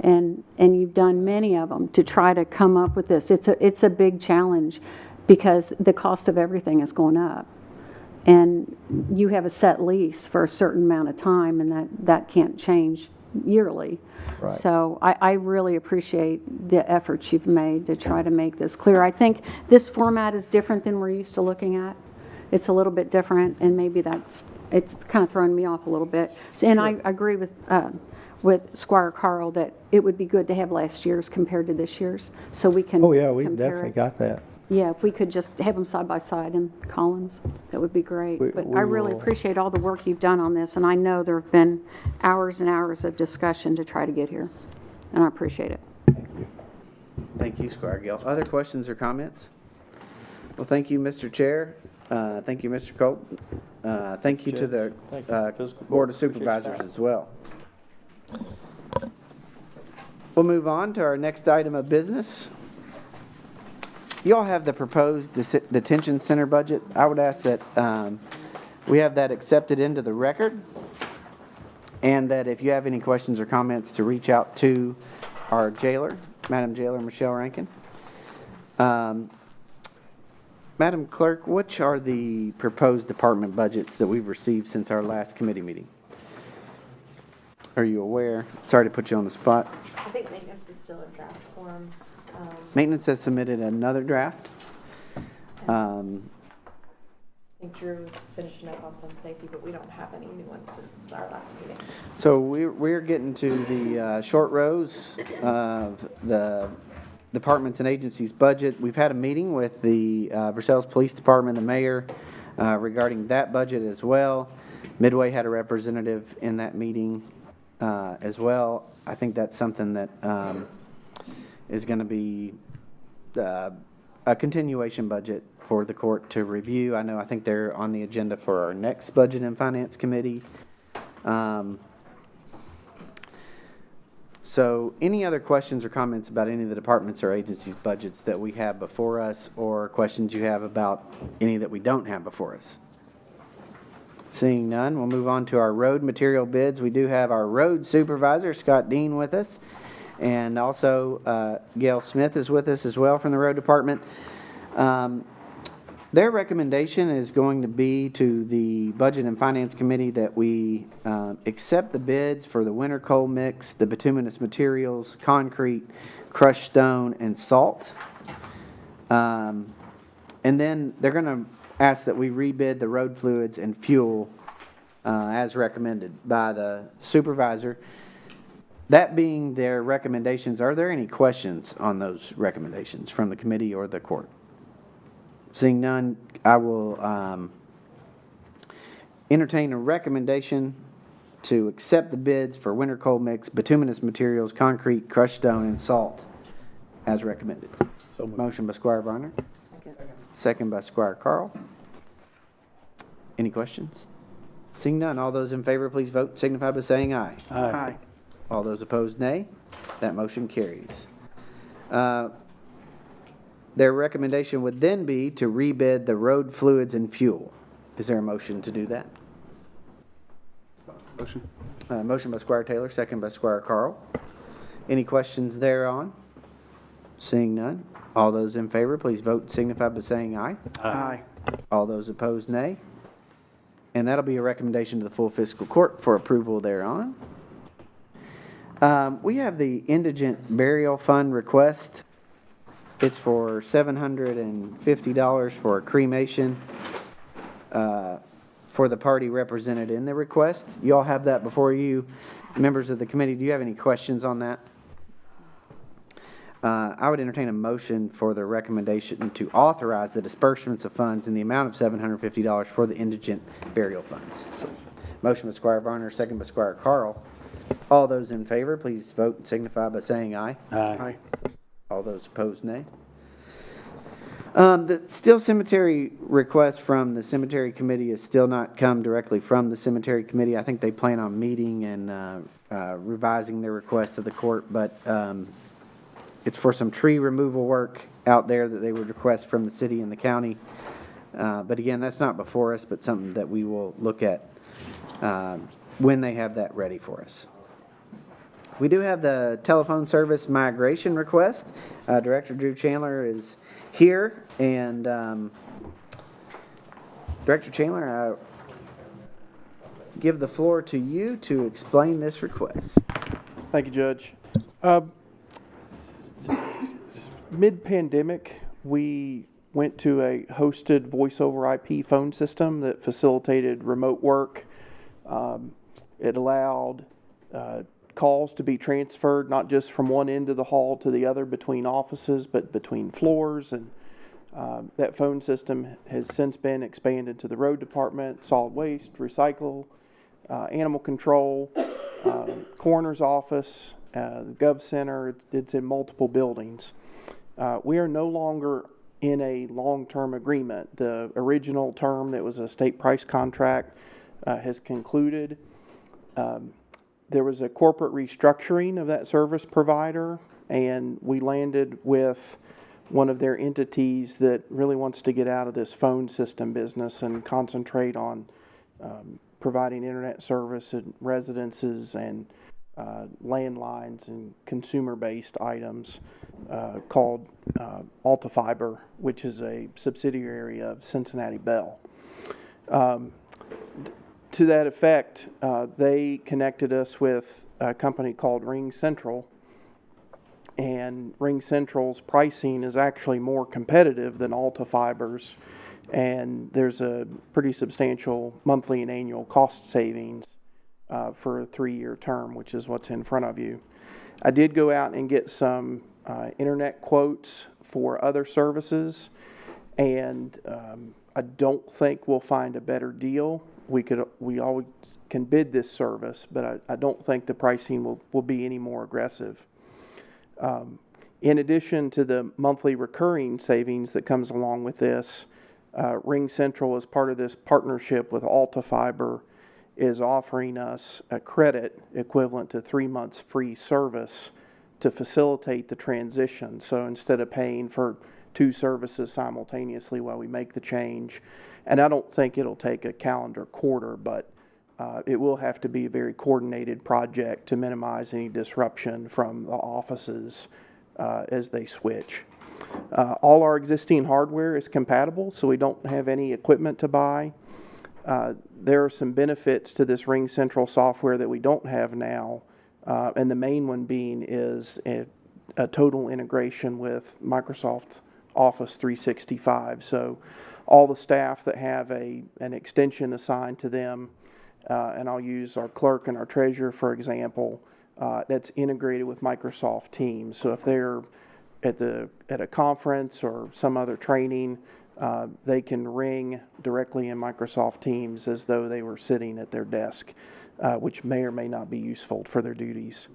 E: And you've done many of them to try to come up with this. It's a big challenge because the cost of everything is going up. And you have a set lease for a certain amount of time, and that can't change yearly.
F: Right.
E: So I really appreciate the efforts you've made to try to make this clear. I think this format is different than we're used to looking at. It's a little bit different, and maybe it's kind of thrown me off a little bit. So, and I agree with Squire Carl that it would be good to have last year's compared to this year's, so we can
F: Oh, yeah, we
E: compare
F: definitely
E: it.
F: got that.
E: Yeah, if we could just have them side by side in columns, that would be great.
F: We-
E: But
F: we
E: I really
F: will-
E: appreciate all the work you've done on this, and I know there have been hours and hours of discussion to try to get here, and I appreciate it.
A: Thank you, Squire Gill. Other questions or comments? Well, thank you, Mr. Chair. Thank you, Mr. Colt. Thank you to the
F: Thank you, Fiscal
A: Board of
F: Court. Appreciate your
A: Supervisors
F: time.
A: as well. We'll move on to our next item of business. You all have the proposed detention center budget. I would ask that we have that accepted into the record, and that if you have any questions or comments, to reach out to our jailer, Madam Jailer Michelle Rankin. Madam Clerk, which are the proposed department budgets that we've received since our last committee meeting? Are you aware? Sorry to put you on the spot.
K: I think maintenance is still in draft form.
A: Maintenance has submitted another draft.
K: I think Drew was finishing up on some safety, but we don't have any new ones since our last meeting.
A: So we're getting to the short rows of the departments and agencies' budget. We've had a meeting with the Versailles Police Department, the mayor, regarding that budget as well. Midway had a representative in that meeting as well. I think that's something that is going to be a continuation budget for the court to review. I think they're on the agenda for our next Budget and Finance Committee. So any other questions or comments about any of the departments or agencies' budgets that we have before us, or questions you have about any that we don't have before us? Seeing none, we'll move on to our road material bids. We do have our road supervisor, Scott Dean, with us. And also Gail Smith is with us as well from the road department. Their recommendation is going to be to the Budget and Finance Committee that we accept the bids for the winter coal mix, the bituminous materials, concrete, crushed stone, and salt. And then they're going to ask that we rebid the road fluids and fuel as recommended by the supervisor. That being their recommendations, are there any questions on those recommendations from the committee or the court? Seeing none, I will entertain a recommendation to accept the bids for winter coal mix, bituminous materials, concrete, crushed stone, and salt as recommended.
G: So moved.
A: Motion by Squire Varner. Second by Squire Carl. Any questions? Seeing none, all those in favor, please vote, signify by saying aye.
J: Aye.
A: All those opposed, nay. That motion carries. Their recommendation would then be to rebid the road fluids and fuel. Is there a motion to do that?
J: Motion.
A: Motion by Squire Taylor, second by Squire Carl. Any questions thereon? Seeing none, all those in favor, please vote, signify by saying aye.
J: Aye.
A: All those opposed, nay. And that'll be a recommendation to the full fiscal court for approval thereon. We have the indigent burial fund request. It's for $750 for a cremation for the party represented in the request. You all have that before you. Members of the committee, do you have any questions on that? I would entertain a motion for the recommendation to authorize the disbursements of funds in the amount of $750 for the indigent burial funds. Motion by Squire Varner, second by Squire Carl. All those in favor, please vote and signify by saying aye.
G: Aye.
A: All those opposed, nay. The Still Cemetery request from the Cemetery Committee has still not come directly from the Cemetery Committee. I think they plan on meeting and revising their request to the court, but it's for some tree removal work out there that they would request from the city and the county. But again, that's not before us, but something that we will look at when they have that ready for us. We do have the telephone service migration request. Director Drew Chandler is here, and Director Chandler, I give the floor to you to explain this request.
M: Thank you, Judge. Mid-pandemic, we went to a hosted voice over IP phone system that facilitated remote work. It allowed calls to be transferred not just from one end of the hall to the other between offices, but between floors. And that phone system has since been expanded to the road department, solid waste, recycle, animal control, coroner's office, the Gov Center. It's in multiple buildings. We are no longer in a long-term agreement. The original term that was a state price contract has concluded. There was a corporate restructuring of that service provider, and we landed with one of their entities that really wants to get out of this phone system business and concentrate on providing internet service in residences and landlines and consumer-based items called Altafiber, which is a subsidiary of Cincinnati Bell. To that effect, they connected us with a company called Ring Central, and Ring Central's pricing is actually more competitive than Altafiber's, and there's a pretty substantial monthly and annual cost savings for a 3-year term, which is what's in front of you. I did go out and get some internet quotes for other services, and I don't think we'll find a better deal. We always can bid this service, but I don't think the pricing will be any more aggressive. In addition to the monthly recurring savings that comes along with this, Ring Central, as part of this partnership with Altafiber, is offering us a credit equivalent to 3 months free service to facilitate the transition. So instead of paying for 2 services simultaneously while we make the change, and I don't think it'll take a calendar quarter, but it will have to be a very coordinated project to minimize any disruption from the offices as they switch. All our existing hardware is compatible, so we don't have any equipment to buy. There are some benefits to this Ring Central software that we don't have now, and the main one being is a total integration with Microsoft Office 365. So all the staff that have an extension assigned to them, and I'll use our clerk and our treasurer, for example, that's integrated with Microsoft Teams. So if they're at a conference or some other training, they can ring directly in Microsoft Teams as though they were sitting at their desk, which may or may not be useful for their duties.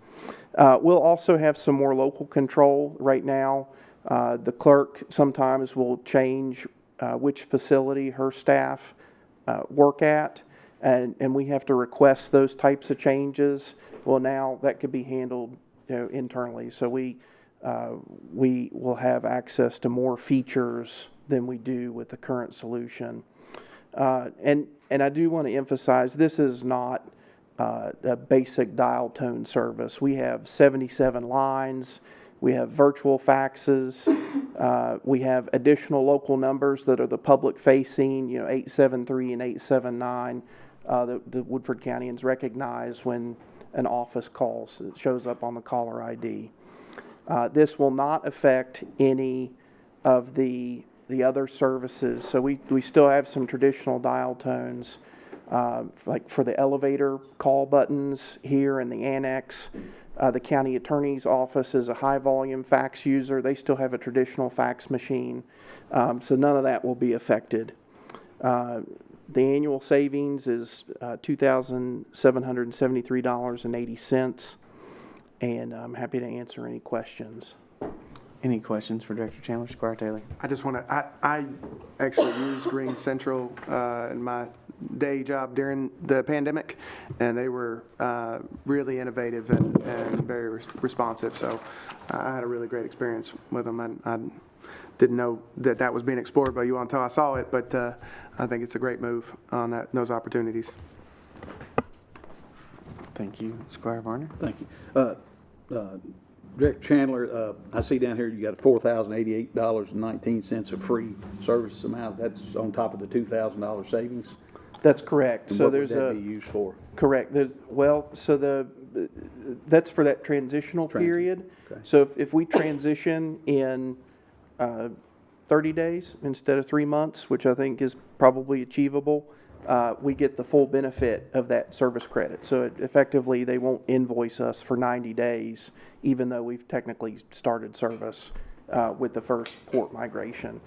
M: We'll also have some more local control. Right now, the clerk sometimes will change which facility her staff work at, and we have to request those types of changes. Well, now that could be handled internally, so we will have access to more features than we do with the current solution. And I do want to emphasize, this is not a basic dial tone service. We have 77 lines. We have virtual faxes. We have additional local numbers that are the public facing, 873 and 879 that the Woodford Countyans recognize when an office calls. It shows up on the caller ID. This will not affect any of the other services. So we still have some traditional dial tones, like for the elevator call buttons here in the annex. The county attorney's office is a high volume fax user. They still have a traditional fax machine. So none of that will be affected. The annual savings is $2,773.80. And I'm happy to answer any questions.
A: Any questions for Director Chandler, Squire Taylor?
J: I just want to, I actually used Ring Central in my day job during the pandemic, and they were really innovative and very responsive. So I had a really great experience with them. I didn't know that was being explored by you until I saw it, but I think it's a great move on those opportunities.
A: Thank you. Squire Varner?
G: Thank you. Director Chandler, I see down here you got $4,088.19 of free service amount. That's on top of the $2,000 savings.
M: That's correct.
G: And
M: so
G: what
M: there's
G: would that be used for?
M: Correct. That's for that transitional period.
G: Okay.
M: So if we transition in 30 days instead of 3 months, which I think is probably achievable, we get the full benefit of that service credit. So effectively, they won't invoice us for 90 days, even though we've technically started service with the first port migration.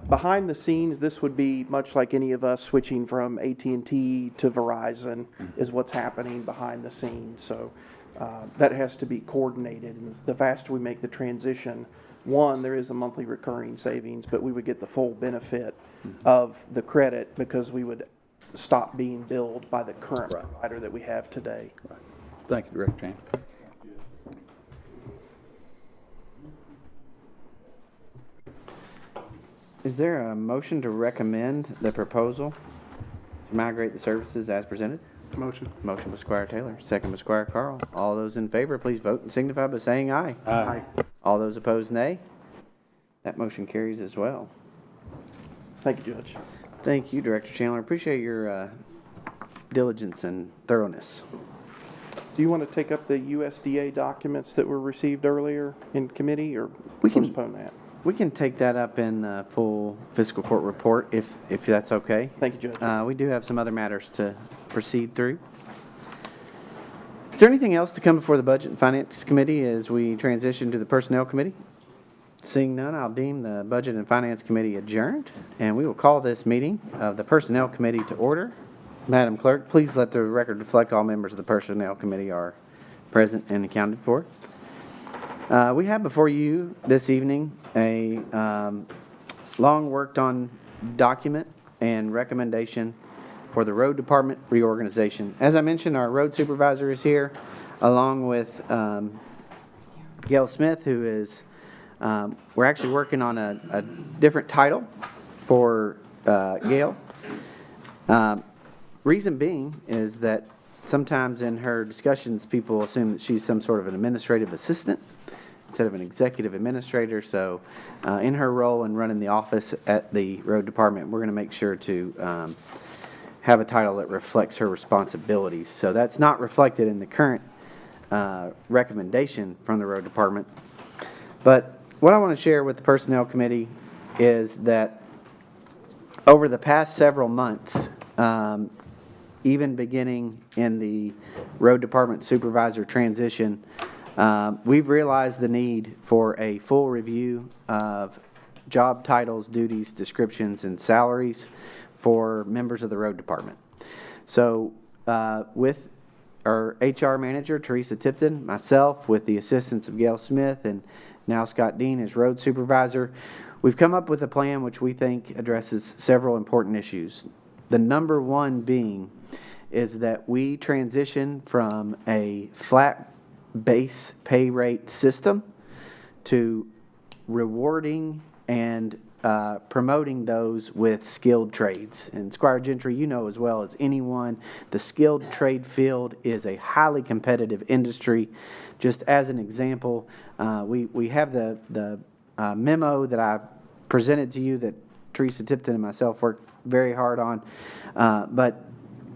M: Behind the scenes, this would be much like any of us switching from AT&T to Verizon is what's happening behind the scenes. So that has to be coordinated. And the faster we make the transition, one, there is a monthly recurring savings, but we would get the full benefit of the credit because we would stop being billed by the current provider that we have today.
G: Right. Thank you, Director Chandler.
A: Is there a motion to recommend the proposal to migrate the services as presented?
J: Motion.
A: Motion by Squire Taylor, second by Squire Carl. All those in favor, please vote and signify by saying aye.
J: Aye.
A: All those opposed, nay. That motion carries as well.
M: Thank you, Judge.
A: Thank you, Director Chandler. Appreciate your diligence and thoroughness.
M: Do you want to take up the USDA documents that were received earlier in committee, or
A: We can-
M: postpone that?
A: We can take that up in the full fiscal court report if that's okay.
M: Thank you, Judge.
A: We do have some other matters to proceed through. Is there anything else to come before the Budget and Finance Committee as we transition to the Personnel Committee? Seeing none, I'll deem the Budget and Finance Committee adjourned, and we will call this meeting of the Personnel Committee to order. Madam Clerk, please let the record reflect all members of the Personnel Committee are present and accounted for. We have before you this evening a long worked on document and recommendation for the road department reorganization. As I mentioned, our road supervisor is here along with Gail Smith, who is, we're actually working on a different title for Gail. Reason being is that sometimes in her discussions, people assume that she's some sort of an administrative assistant instead of an executive administrator. So in her role in running the office at the road department, we're going to make sure to have a title that reflects her responsibilities. So that's not reflected in the current recommendation from the road department. But what I want to share with the Personnel Committee is that over the past several months, even beginning in the road department supervisor transition, we've realized the need for a full review of job titles, duties, descriptions, and salaries for members of the road department. So with our HR manager, Teresa Tipton, myself, with the assistance of Gail Smith, and now Scott Dean as road supervisor, we've come up with a plan which we think addresses several important issues. The number one being is that we transition from a flat base pay rate system to rewarding and promoting those with skilled trades. And Squire Gentry, you know as well as anyone, the skilled trade field is a highly competitive industry. Just as an example, we have the memo that I presented to you that Teresa Tipton and myself worked very hard on, but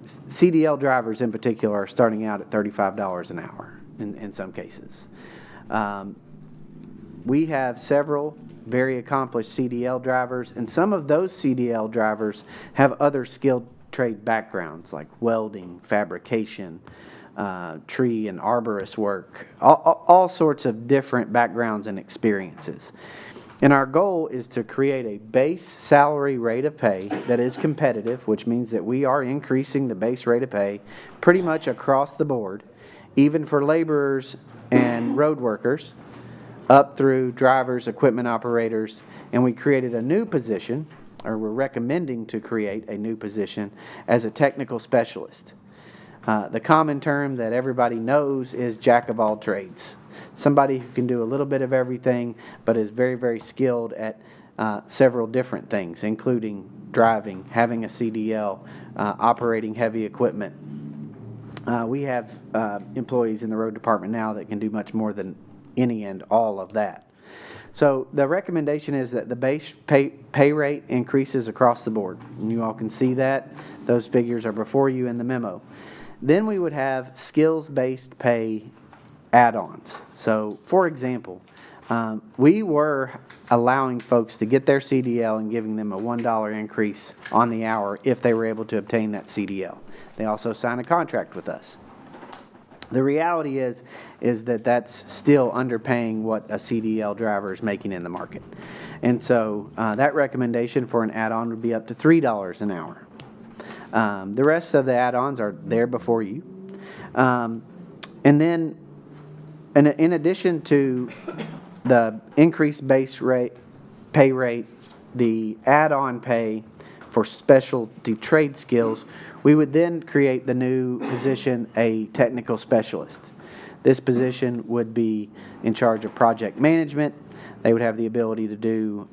A: CDL drivers in particular are starting out at $35 an hour in some cases. We have several very accomplished CDL drivers, and some of those CDL drivers have other skilled trade backgrounds like welding, fabrication, tree and arborist work, all sorts of different backgrounds and experiences. And our goal is to create a base salary rate of pay that is competitive, which means that we are increasing the base rate of pay pretty much across the board, even for laborers and road workers, up through drivers, equipment operators, and we created a new position, or we're recommending to create a new position as a technical specialist. The common term that everybody knows is jack of all trades. Somebody who can do a little bit of everything, but is very, very skilled at several different things, including driving, having a CDL, operating heavy equipment. We have employees in the road department now that can do much more than any and all of that. So the recommendation is that the base pay rate increases across the board. And you all can see that. Those figures are before you in the memo. Then we would have skills-based pay add-ons. So, for example, we were allowing folks to get their CDL and giving them a $1 increase on the hour if they were able to obtain that CDL. They also sign a contract with us. The reality is that that's still underpaying what a CDL driver is making in the market. And so that recommendation for an add-on would be up to $3 an hour. The rest of the add-ons are there before you. And then in addition to the increased base rate, pay rate, the add-on pay for specialty trade skills, we would then create the new position, a technical specialist. This position would be in charge of project management. They would have the ability to do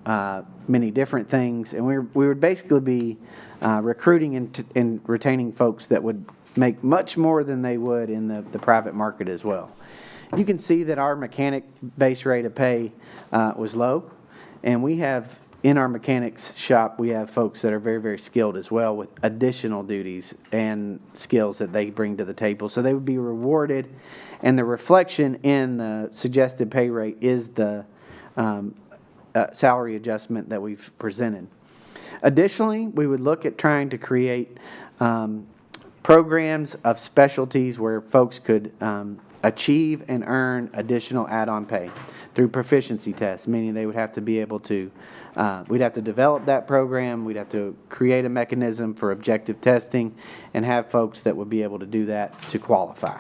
A: many different things, and we would basically be recruiting and retaining folks that would make much more than they would in the private market as well. You can see that our mechanic base rate of pay was low, and we have in our mechanics shop, we have folks that are very, very skilled as well with additional duties and skills that they bring to the table. So they would be rewarded, and the reflection in the suggested pay rate is the salary adjustment that we've presented. Additionally, we would look at trying to create programs of specialties where folks could achieve and earn additional add-on pay through proficiency tests, meaning they would have to be able to, we'd have to develop that program, we'd have to create a mechanism for objective testing, and have folks that would be able to do that to qualify.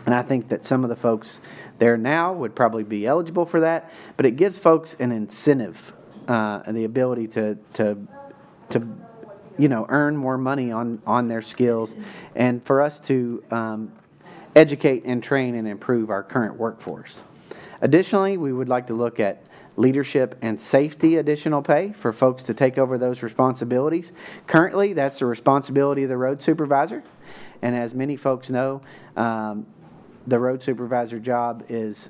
A: And I think that some of the folks there now would probably be eligible for that, but it gives folks an incentive and the ability to earn more money on their skills, and for us to educate and train and improve our current workforce. Additionally, we would like to look at leadership and safety additional pay for folks to take over those responsibilities. Currently, that's the responsibility of the road supervisor, and as many folks know, the road supervisor job is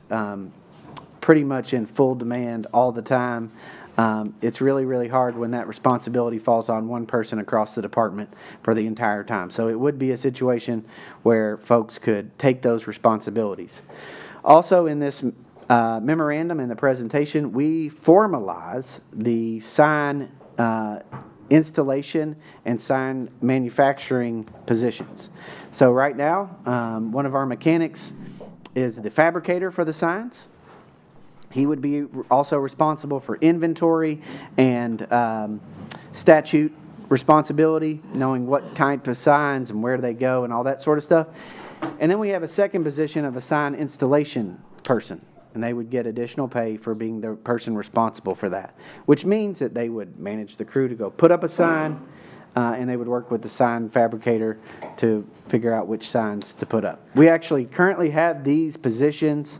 A: pretty much in full demand all the time. It's really, really hard when that responsibility falls on one person across the department for the entire time. So it would be a situation where folks could take those responsibilities. Also in this memorandum in the presentation, we formalize the sign installation and sign manufacturing positions. So right now, one of our mechanics is the fabricator for the signs. He would be also responsible for inventory and statute responsibility, knowing what type of signs and where they go and all that sort of stuff. And then we have a second position of a sign installation person, and they would get additional pay for being the person responsible for that, which means that they would manage the crew to go put up a sign, and they would work with the sign fabricator to figure out which signs to put up. We actually currently have these positions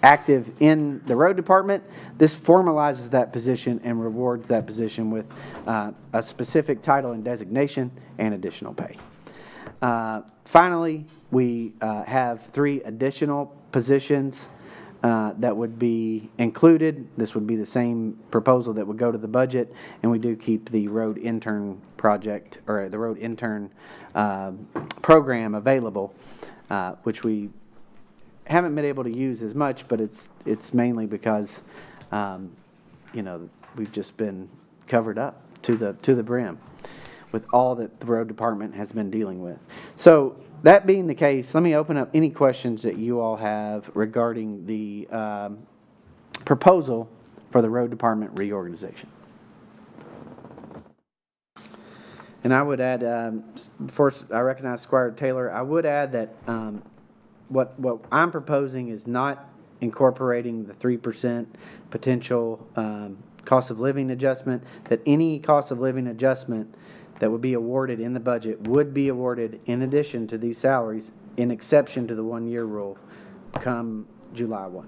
A: active in the road department. This formalizes that position and rewards that position with a specific title and designation and additional pay. Finally, we have 3 additional positions that would be included. This would be the same proposal that would go to the budget, and we do keep the road intern project, or the road intern program available, which we haven't been able to use as much, but it's mainly because, we've just been covered up to the brim with all that the road department has been dealing with. So that being the case, let me open up any questions that you all have regarding the proposal for the road department reorganization. And I would add, first, I recognize Squire Taylor, I would add that what I'm proposing is not incorporating the 3% potential cost of living adjustment, that any cost of living adjustment that would be awarded in the budget would be awarded in addition to these salaries, in exception to the 1-year rule, come July 1,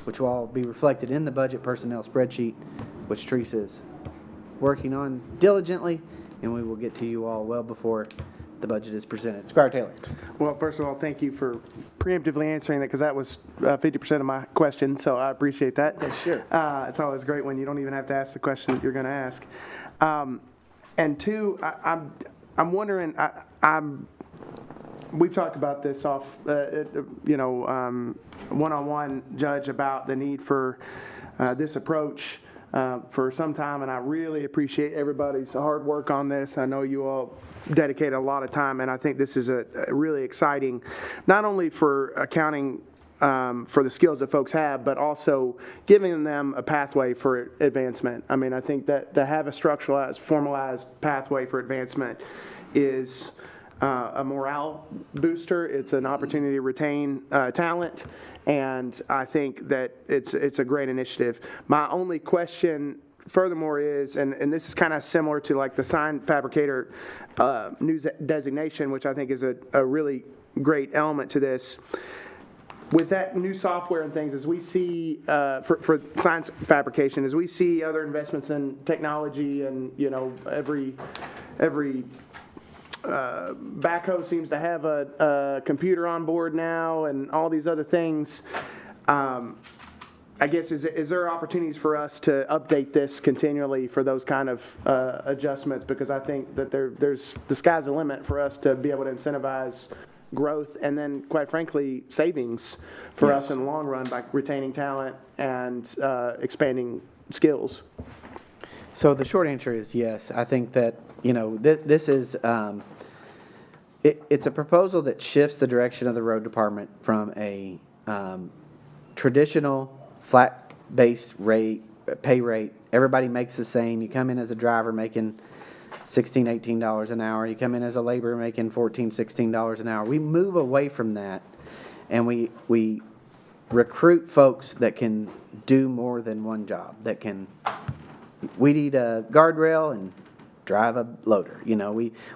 A: which will all be reflected in the budget personnel spreadsheet, which Teresa is working on diligently, and we will get to you all well before the budget is presented. Squire Taylor.
J: Well, first of all, thank you for preemptively answering that, because that was 50% of my question, so I appreciate that.
A: Yeah, sure.
J: It's always great when you don't even have to ask the question that you're going to ask. And 2, I'm wondering, we've talked about this off, one-on-one, Judge, about the need for this approach for some time, and I really appreciate everybody's hard work on this. I know you all dedicate a lot of time, and I think this is a really exciting, not only for accounting for the skills that folks have, but also giving them a pathway for advancement. I mean, I think that to have a structuralized, formalized pathway for advancement is a morale booster. It's an opportunity to retain talent, and I think that it's a great initiative. My only question furthermore is, and this is kind of similar to like the sign fabricator new designation, which I think is a really great element to this. With that new software and things, as we see for science fabrication, as we see other investments in technology, and every backhoe seems to have a computer on board now, and all these other things. I guess is there opportunities for us to update this continually for those kind of adjustments? Because I think that there's the sky's the limit for us to be able to incentivize growth, and then, quite frankly, savings for us in the long run by retaining talent and expanding skills.
A: So the short answer is yes. I think that this is it's a proposal that shifts the direction of the road department from a traditional flat base rate, pay rate. Everybody makes the same. You come in as a driver making $16, $18 an hour. You come in as a laborer making $14, $16 an hour. We move away from that, and we recruit folks that can do more than one job. That can weed eat a guardrail and drive a loader.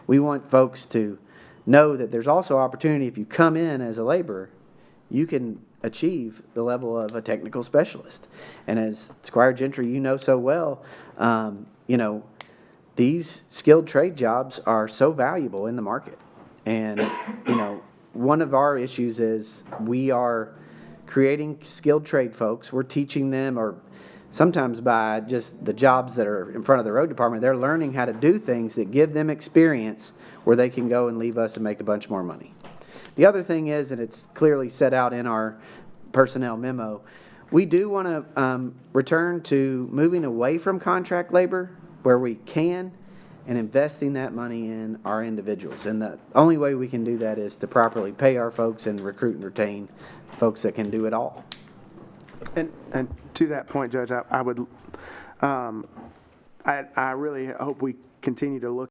A: We want folks to know that there's also opportunity. If you come in as a laborer, you can achieve the level of a technical specialist. And as Squire Gentry, so well, these skilled trade jobs are so valuable in the market. And, one of our issues is we are creating skilled trade folks. We're teaching them, or sometimes by just the jobs that are in front of the road department, they're learning how to do things that give them experience where they can go and leave us and make a bunch more money. The other thing is, and it's clearly set out in our personnel memo, we do want to return to moving away from contract labor where we can, and investing that money in our individuals. And the only way we can do that is to properly pay our folks and recruit and retain folks that can do it all.
J: And to that point, Judge, I would I really hope we continue to look